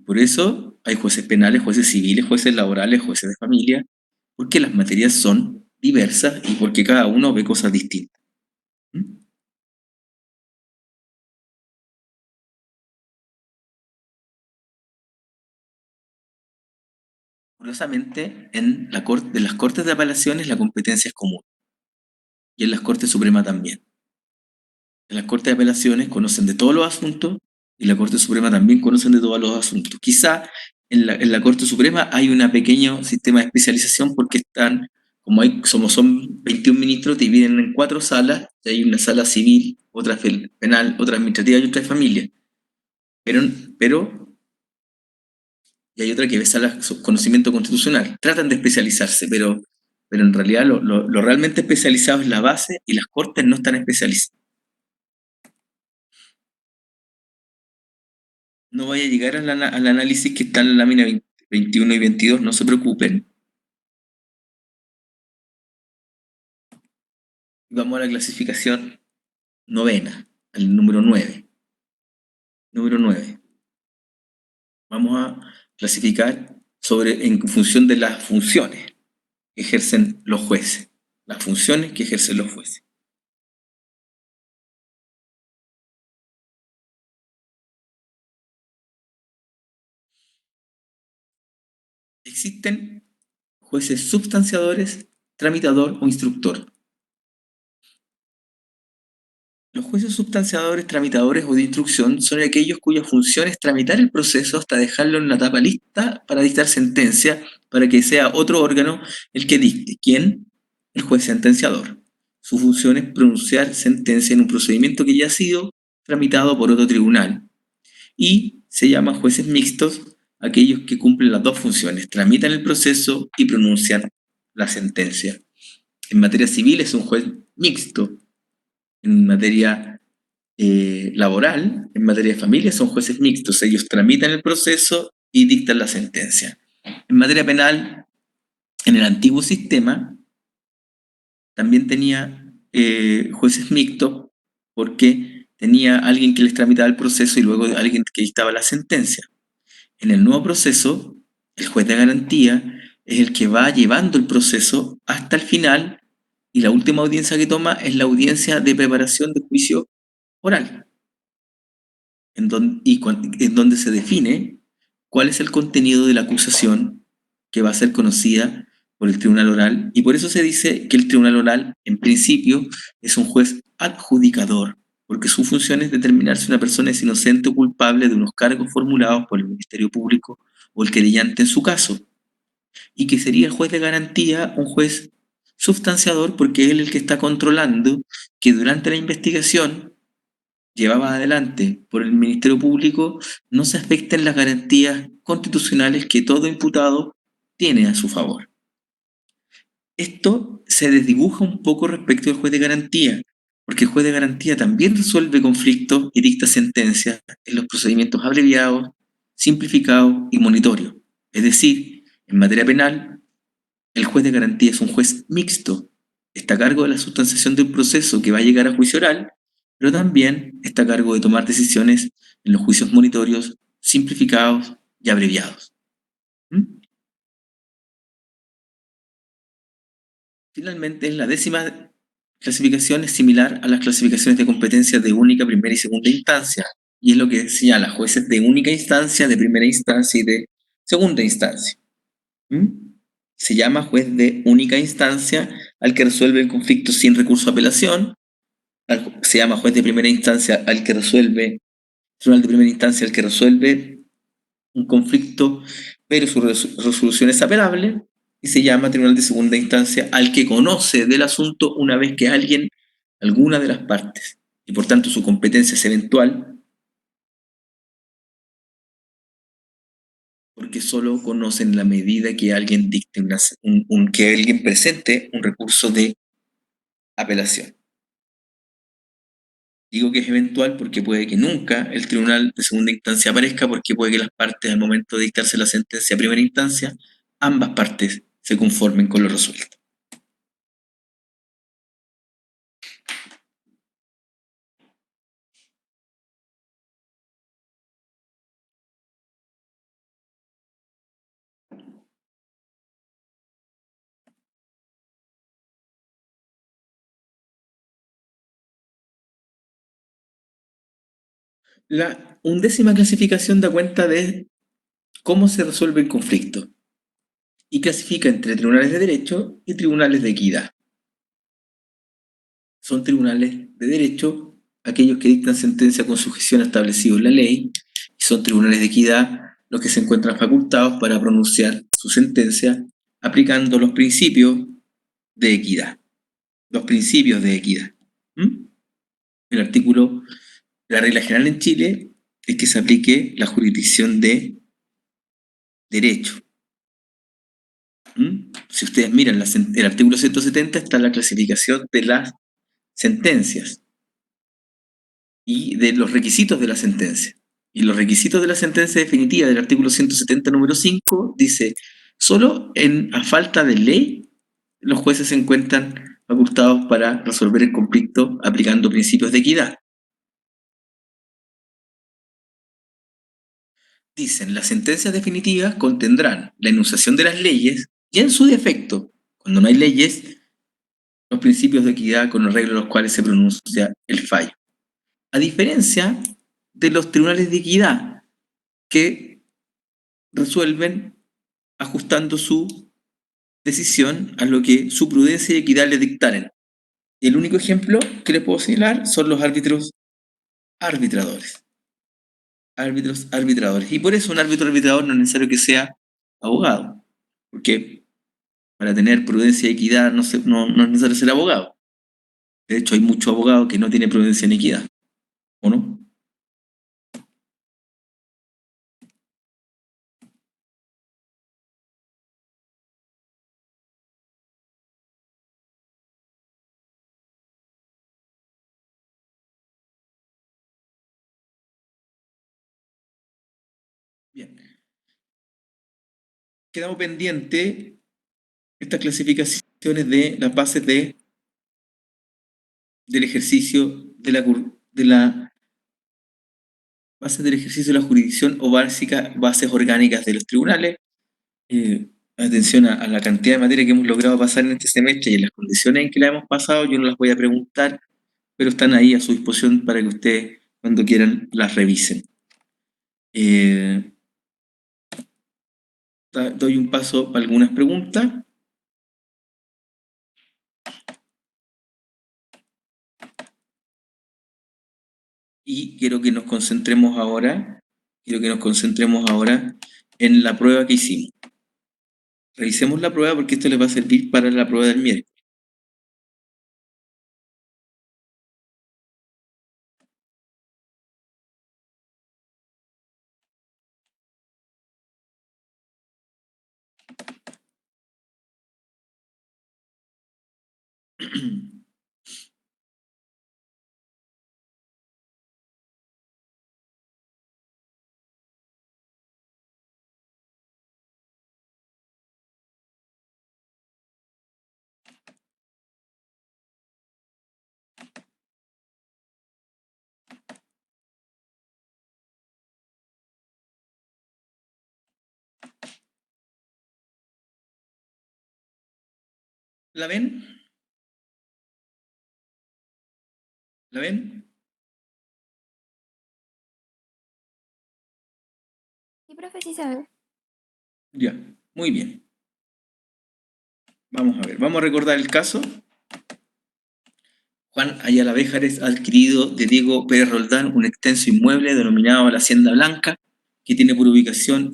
Por eso hay jueces penales, jueces civiles, jueces laborales, jueces de familia, porque las materias son diversas y porque cada uno ve cosas distintas. ¿Mm? Curiosamente, en las Cortes de Apelaciones la competencia es común y en las Cortes Supremas también. En las Cortes de Apelaciones conocen de todos los asuntos y la Corte Suprema también conocen de todos los asuntos. Quizá en la Corte Suprema hay un pequeño sistema de especialización porque están, como son 21 ministros, dividen en 4 salas, y hay una sala civil, otra penal, otra administrativa y otra de familia. Pero y hay otra que ve salas conocimiento constitucional. Tratan de especializarse, pero en realidad lo realmente especializado es la base y las Cortes no están especializadas. No vaya a llegar al análisis que está en la lámina 21 y 22, no se preocupen. Vamos a la clasificación novena, al número 9. Número 9. Vamos a clasificar en función de las funciones que ejercen los jueces. Las funciones que ejercen los jueces. Existen jueces substanciadores, tramitador o instructor. Los jueces substanciadores, tramitadores o de instrucción son aquellos cuya función es tramitar el proceso hasta dejarlo en una etapa lista para dictar sentencia, para que sea otro órgano el que dicte. ¿Quién? El juez sentenciador. Su función es pronunciar sentencia en un procedimiento que ya ha sido tramitado por otro tribunal. Y se llaman jueces mixtos aquellos que cumplen las dos funciones, tramitan el proceso y pronuncian la sentencia. En materia civil es un juez mixto. En materia laboral, en materia de familia, son jueces mixtos. Ellos tramitan el proceso y dictan la sentencia. En materia penal, en el antiguo sistema, también tenía jueces mixtos porque tenía alguien que les tramitaba el proceso y luego alguien que dictaba la sentencia. En el nuevo proceso, el juez de garantía es el que va llevando el proceso hasta el final y la última audiencia que toma es la audiencia de preparación de juicio oral, en donde se define cuál es el contenido de la acusación que va a ser conocida por el tribunal oral. Y por eso se dice que el tribunal oral, en principio, es un juez adjudicador, porque su función es determinar si una persona es inocente o culpable de unos cargos formulados por el Ministerio Público o el querellante en su caso. Y que sería el juez de garantía un juez sustanciador porque es él el que está controlando que durante la investigación llevaba adelante por el Ministerio Público no se afecten las garantías constitucionales que todo imputado tiene a su favor. Esto se desdibuja un poco respecto al juez de garantía, porque el juez de garantía también resuelve conflictos y dicta sentencias en los procedimientos abreviados, simplificados y monitorios. Es decir, en materia penal, el juez de garantía es un juez mixto, está a cargo de la sustanciación de un proceso que va a llegar a juicio oral, pero también está a cargo de tomar decisiones en los juicios monitorios, simplificados y abreviados. ¿Mm? Finalmente, la 10ª clasificación es similar a las clasificaciones de competencias de única, primera y segunda instancia, y es lo que señala jueces de única instancia, de primera instancia y de segunda instancia. ¿Mm? Se llama juez de única instancia al que resuelve el conflicto sin recurso a apelación. Se llama juez de primera instancia al que resuelve, tribunal de primera instancia al que resuelve un conflicto, pero su resolución es apelable. Y se llama tribunal de segunda instancia al que conoce del asunto una vez que alguna de las partes, y por tanto su competencia es eventual, porque solo conocen la medida que alguien dicte que alguien presente un recurso de apelación. Digo que es eventual porque puede que nunca el tribunal de segunda instancia aparezca, porque puede que las partes al momento de dictarse la sentencia a primera instancia, ambas partes se conformen con lo resuelto. La 11ª clasificación da cuenta de cómo se resuelve el conflicto y clasifica entre tribunales de derecho y tribunales de equidad. Son tribunales de derecho aquellos que dictan sentencia con sujeción a establecido en la ley, y son tribunales de equidad los que se encuentran facultados para pronunciar su sentencia aplicando los principios de equidad. Los principios de equidad. El artículo, la regla general en Chile es que se aplique la jurisdicción de derecho. Si ustedes miran el artículo 170 está la clasificación de las sentencias y de los requisitos de la sentencia. Y los requisitos de la sentencia definitiva del artículo 170 número 5 dice, solo a falta de ley los jueces se encuentran facultados para resolver el conflicto aplicando principios de equidad. Dicen, las sentencias definitivas contendrán la enunciación de las leyes y en su defecto, cuando no hay leyes, los principios de equidad con arreglo a los cuales se pronuncia el fallo. A diferencia de los tribunales de equidad que resuelven ajustando su decisión a lo que su prudencia y equidad le dictaren. El único ejemplo que les puedo señalar son los árbitros arbitradores. Árbitros arbitradores. Y por eso un árbitro arbitrador no es necesario que sea abogado, porque para tener prudencia y equidad no es necesario ser abogado. De hecho, hay muchos abogados que no tienen prudencia ni equidad, ¿o no? Bien. Quedamos pendientes estas clasificaciones de las bases del ejercicio de la bases del ejercicio de la jurisdicción o bases orgánicas de los tribunales. Atención a la cantidad de materia que hemos logrado pasar en este semestre y en las condiciones en que la hemos pasado, yo no las voy a preguntar, pero están ahí a su disposición para que ustedes, cuando quieran, las revisen. Doy un paso para algunas preguntas. Y quiero que nos concentremos ahora en la prueba que hicimos. Revisemos la prueba porque esto les va a servir para la prueba del miércoles. ¿La ven? ¿La ven? Sí, profe, sí sabe. Ya, muy bien. Vamos a ver, vamos a recordar el caso. Juan Ayala Béjares ha adquirido de Diego Pérez Roldán un extenso inmueble denominado la Hacienda Blanca, que tiene por ubicación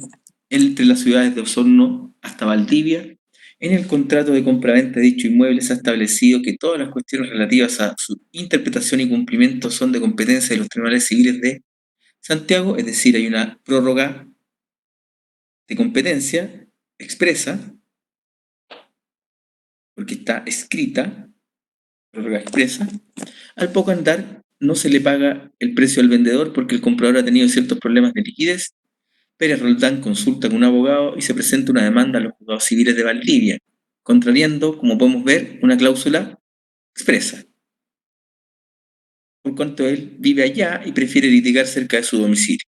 entre las ciudades de Osorno hasta Valdivia. En el contrato de compraventa de dicho inmueble se ha establecido que todas las cuestiones relativas a su interpretación y cumplimiento son de competencia de los tribunales civiles de Santiago, es decir, hay una prórroga de competencia expresa, porque está escrita, prórroga expresa. Al poco andar, no se le paga el precio al vendedor porque el comprador ha tenido ciertos problemas de liquidez Pérez Roldán consulta con un abogado y se presenta una demanda a los juzgados civiles de Valdivia, contrariando, como podemos ver, una cláusula expresa, por cuanto él vive allá y prefiere litigar cerca de su domicilio.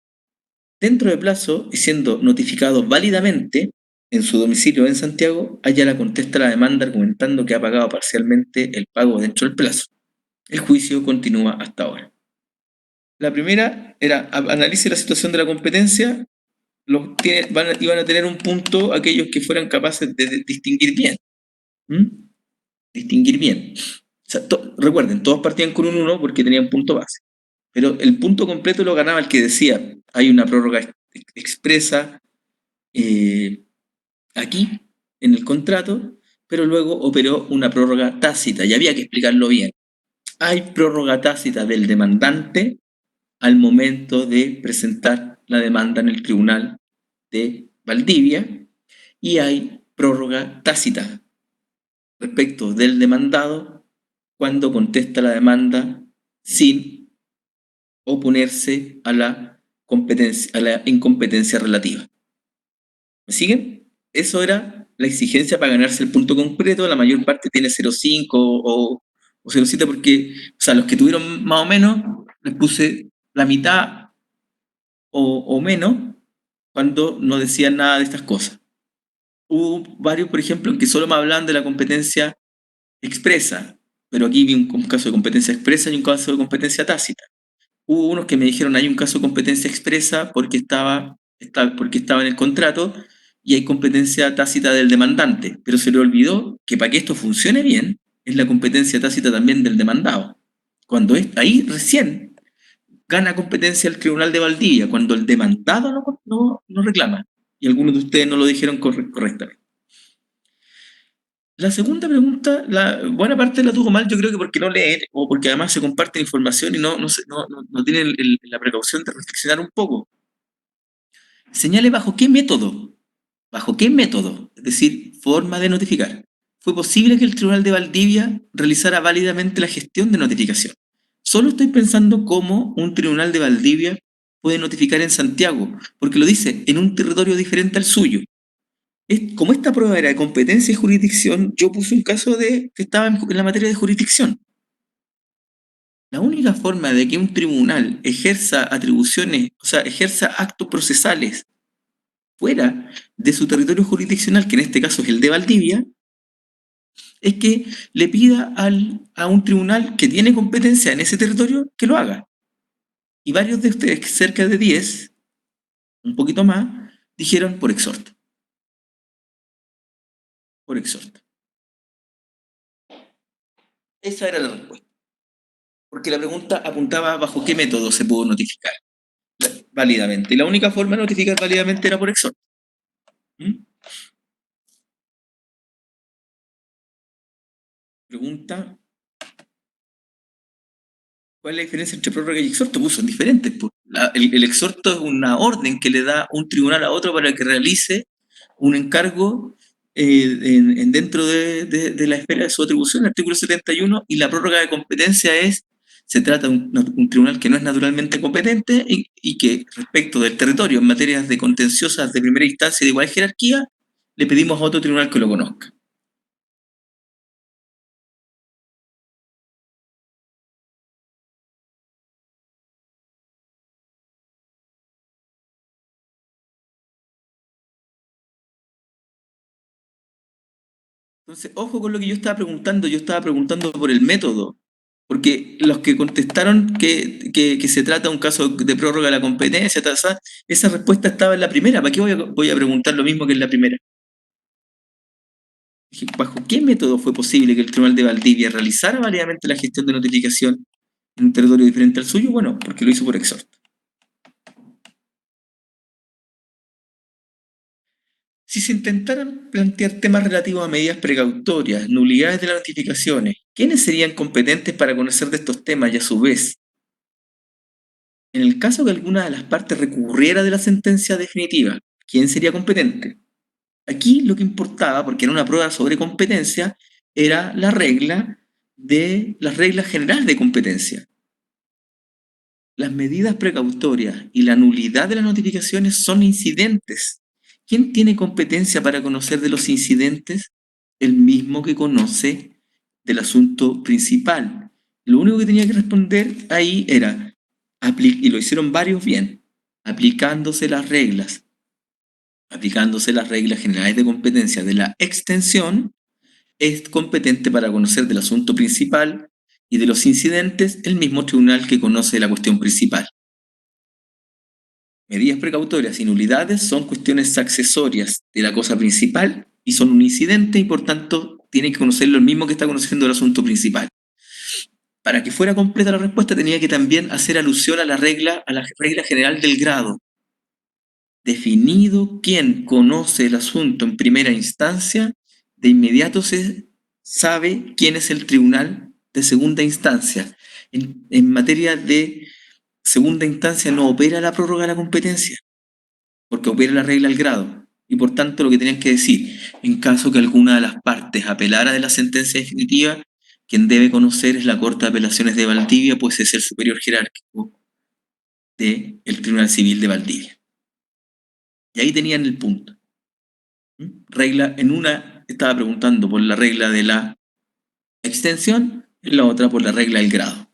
Dentro de plazo y siendo notificado válidamente en su domicilio en Santiago, Ayala contesta la demanda argumentando que ha pagado parcialmente el pago dentro del plazo. El juicio continúa hasta ahora. La primera era analice la situación de la competencia. Iban a tener un punto aquellos que fueran capaces de distinguir bien. Distinguir bien. O sea, recuerden, todos partían con un 1 porque tenían punto base. Pero el punto completo lo ganaba el que decía, hay una prórroga expresa aquí, en el contrato, pero luego operó una prórroga tácita y había que explicarlo bien. Hay prórroga tácita del demandante al momento de presentar la demanda en el tribunal de Valdivia y hay prórroga tácita respecto del demandado cuando contesta la demanda sin oponerse a la incompetencia relativa. ¿Me siguen? Eso era la exigencia para ganarse el punto concreto. La mayor parte tiene 0,5 o 0,7 porque, o sea, los que tuvieron más o menos, les puse la mitad o menos cuando no decían nada de estas cosas. Hubo varios, por ejemplo, en que solo me hablaban de la competencia expresa, pero aquí vi un caso de competencia expresa y un caso de competencia tácita. Hubo unos que me dijeron hay un caso de competencia expresa porque estaba en el contrato y hay competencia tácita del demandante, pero se le olvidó que para que esto funcione bien es la competencia tácita también del demandado. Cuando ahí recién gana competencia el Tribunal de Valdivia, cuando el demandado no reclama. Y algunos de ustedes no lo dijeron correctamente. La segunda pregunta, la buena parte la tuvo mal, yo creo que porque no leen o porque además se comparte información y no tienen la precaución de reflexionar un poco. Señale bajo qué método, es decir, forma de notificar, fue posible que el Tribunal de Valdivia realizara válidamente la gestión de notificación. Solo estoy pensando cómo un Tribunal de Valdivia puede notificar en Santiago, porque lo dice, en un territorio diferente al suyo. Como esta prueba era de competencia y jurisdicción, yo puse un caso que estaba en la materia de jurisdicción. La única forma de que un tribunal ejerza atribuciones, o sea, ejerza actos procesales fuera de su territorio jurisdiccional, que en este caso es el de Valdivia, es que le pida a un tribunal que tiene competencia en ese territorio que lo haga. Y varios de ustedes, cerca de 10, un poquito más, dijeron por exhorto. Por exhorto. Esa era la respuesta. Porque la pregunta apuntaba bajo qué método se pudo notificar válidamente. Y la única forma de notificar válidamente era por exhorto. Pregunta, ¿cuál es la diferencia entre prórroga y exhorto? Pues son diferentes. El exhorto es una orden que le da un tribunal a otro para que realice un encargo dentro de la esfera de su atribución, artículo 71, y la prórroga de competencia se trata de un tribunal que no es naturalmente competente y que respecto del territorio en materias de contenciosas de primera instancia y de igual jerarquía, le pedimos a otro tribunal que lo conozca. Entonces, ojo con lo que yo estaba preguntando por el método, porque los que contestaron que se trata de un caso de prórroga de la competencia, esa respuesta estaba en la primera. ¿Para qué voy a preguntar lo mismo que en la primera? Dije, ¿bajo qué método fue posible que el Tribunal de Valdivia realizara válidamente la gestión de notificación en un territorio diferente al suyo? Bueno, porque lo hizo por exhorto. Si se intentaran plantear temas relativos a medidas precautorias, nulidades de las notificaciones, ¿quiénes serían competentes para conocer de estos temas y a su vez, en el caso que alguna de las partes recurriera de la sentencia definitiva, quién sería competente? Aquí lo que importaba, porque era una prueba sobre competencia, era las reglas generales de competencia. las medidas precautorias y la nulidad de las notificaciones son incidentes. ¿Quién tiene competencia para conocer de los incidentes? El mismo que conoce del asunto principal. Lo único que tenía que responder ahí era, y lo hicieron varios bien, aplicándose las reglas generales de competencia de la extensión, es competente para conocer del asunto principal y de los incidentes el mismo tribunal que conoce la cuestión principal. Medidas precautorias y nulidades son cuestiones accesorias de la cosa principal y son un incidente y por tanto tiene que conocerlo el mismo que está conociendo el asunto principal. Para que fuera completa la respuesta tenía que también hacer alusión a la regla general del grado. Definido quién conoce el asunto en primera instancia, de inmediato se sabe quién es el tribunal de segunda instancia. En materia de segunda instancia no opera la prórroga de la competencia, porque opera la regla del grado. Y por tanto lo que tenían que decir, en caso que alguna de las partes apelara de la sentencia definitiva, quien debe conocer es la Corte de Apelaciones de Valdivia, pues es el superior jerárquico del Tribunal Civil de Valdivia. Y ahí tenían el punto. Regla, en una estaba preguntando por la regla de la extensión, en la otra por la regla del grado.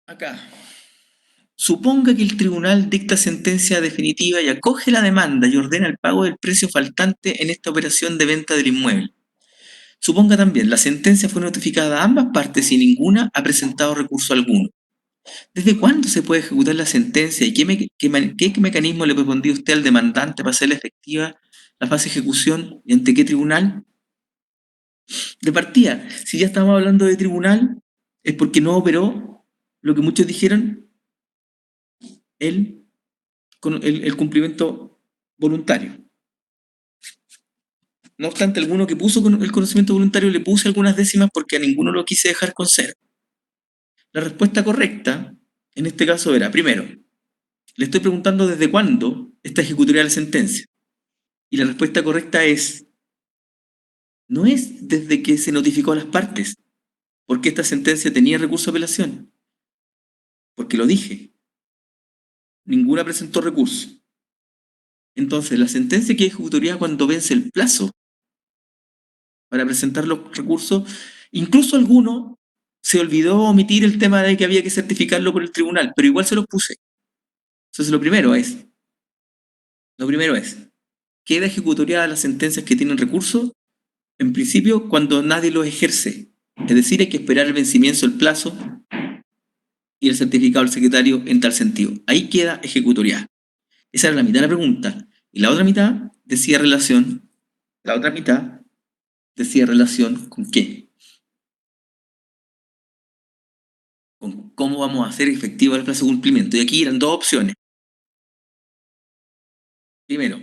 Acá. Suponga que el tribunal dicta sentencia definitiva y acoge la demanda y ordena el pago del precio faltante en esta operación de venta del inmueble. Suponga también, la sentencia fue notificada a ambas partes y ninguna ha presentado recurso alguno. ¿Desde cuándo se puede ejecutar la sentencia y qué mecanismo le propondría usted al demandante para hacerla efectiva la fase de ejecución y ante qué tribunal? De partida, si ya estamos hablando de tribunal, es porque no operó lo que muchos dijeron, el cumplimiento voluntario. No obstante, alguno que puso el conocimiento voluntario le puse algunas décimas porque a ninguno lo quise dejar con cero. La respuesta correcta, en este caso, era, primero, le estoy preguntando desde cuándo está ejecutoria la sentencia. Y la respuesta correcta es, no es desde que se notificó a las partes, porque esta sentencia tenía recurso de apelación. Porque lo dije. Ninguna presentó recurso. Entonces, la sentencia que ejecutoria cuando vence el plazo para presentar los recursos, incluso alguno se olvidó omitir el tema de que había que certificarlo por el tribunal, pero igual se los puse. Entonces, lo primero es, queda ejecutoriada las sentencias que tienen recurso, en principio, cuando nadie los ejerce. Es decir, hay que esperar el vencimiento del plazo y el certificado del secretario en tal sentido. Ahí queda ejecutoriada. Esa era la mitad de la pregunta. Y la otra mitad decía relación ¿con qué? Con cómo vamos a hacer efectiva el plazo de cumplimiento. Y aquí eran dos opciones. Primero,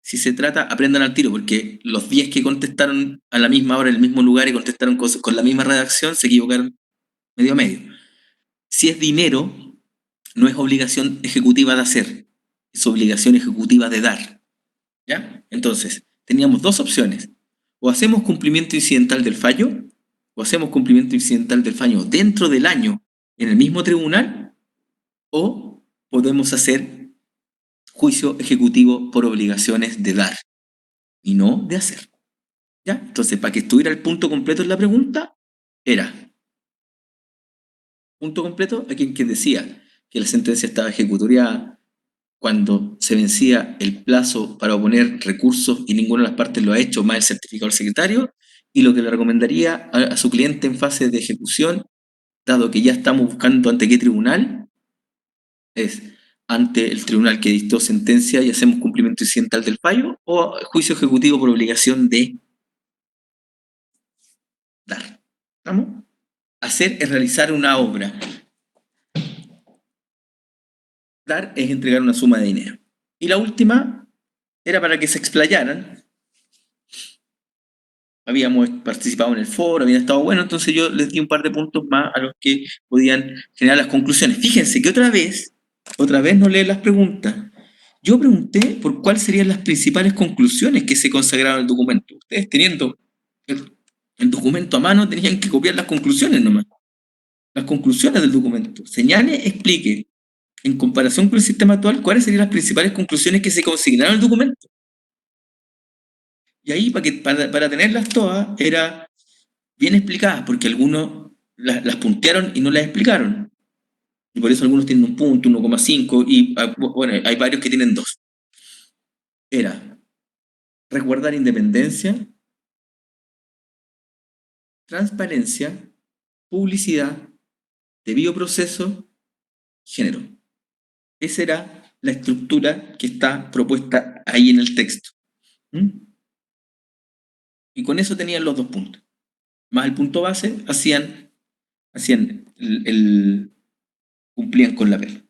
si se trata, aprendan al tiro, porque los 10 que contestaron a la misma hora en el mismo lugar y contestaron con la misma redacción se equivocaron medio a medio. Si es dinero, no es obligación ejecutiva de hacer, es obligación ejecutiva de dar. ¿Ya? Entonces, teníamos dos opciones. O hacemos cumplimiento incidental del fallo, o hacemos cumplimiento incidental del fallo dentro del año en el mismo tribunal, o podemos hacer juicio ejecutivo por obligaciones de dar y no de hacer. ¿Ya? Entonces, para que estuviera el punto completo en la pregunta, era punto completo a quien decía que la sentencia estaba ejecutoriada cuando se vencía el plazo para oponer recursos y ninguna de las partes lo ha hecho, más el certificado del secretario, y lo que le recomendaría a su cliente en fase de ejecución, dado que ya estamos buscando ante qué tribunal, es ante el tribunal que dictó sentencia y hacemos cumplimiento incidental del fallo, o juicio ejecutivo por obligación de dar. ¿Estamos? Hacer es realizar una obra. Dar es entregar una suma de dinero. Y la última era para que se explayaran. Habíamos participado en el foro, habían estado bueno, entonces yo les di un par de puntos más a los que podían generar las conclusiones. Fíjense que otra vez no leen las preguntas. Yo pregunté por cuáles serían las principales conclusiones que se consagraron en el documento. Ustedes teniendo El documento a mano tenían que copiar las conclusiones nomás. Las conclusiones del documento. Señale, explique, en comparación con el sistema actual, cuáles serían las principales conclusiones que se consignaron en el documento. Y ahí, para tenerlas todas, era bien explicadas, porque algunos las puntearon y no las explicaron. Y por eso algunos tienen un punto, 1,5, y bueno, hay varios que tienen 2. Era resguardar independencia, transparencia, publicidad, debido proceso, género. Esa era la estructura que está propuesta ahí en el texto. ¿Mm? Y con eso tenían los 2 puntos. Más el punto base, hacían cumplían con la PEL.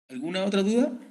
¿Alguna otra duda?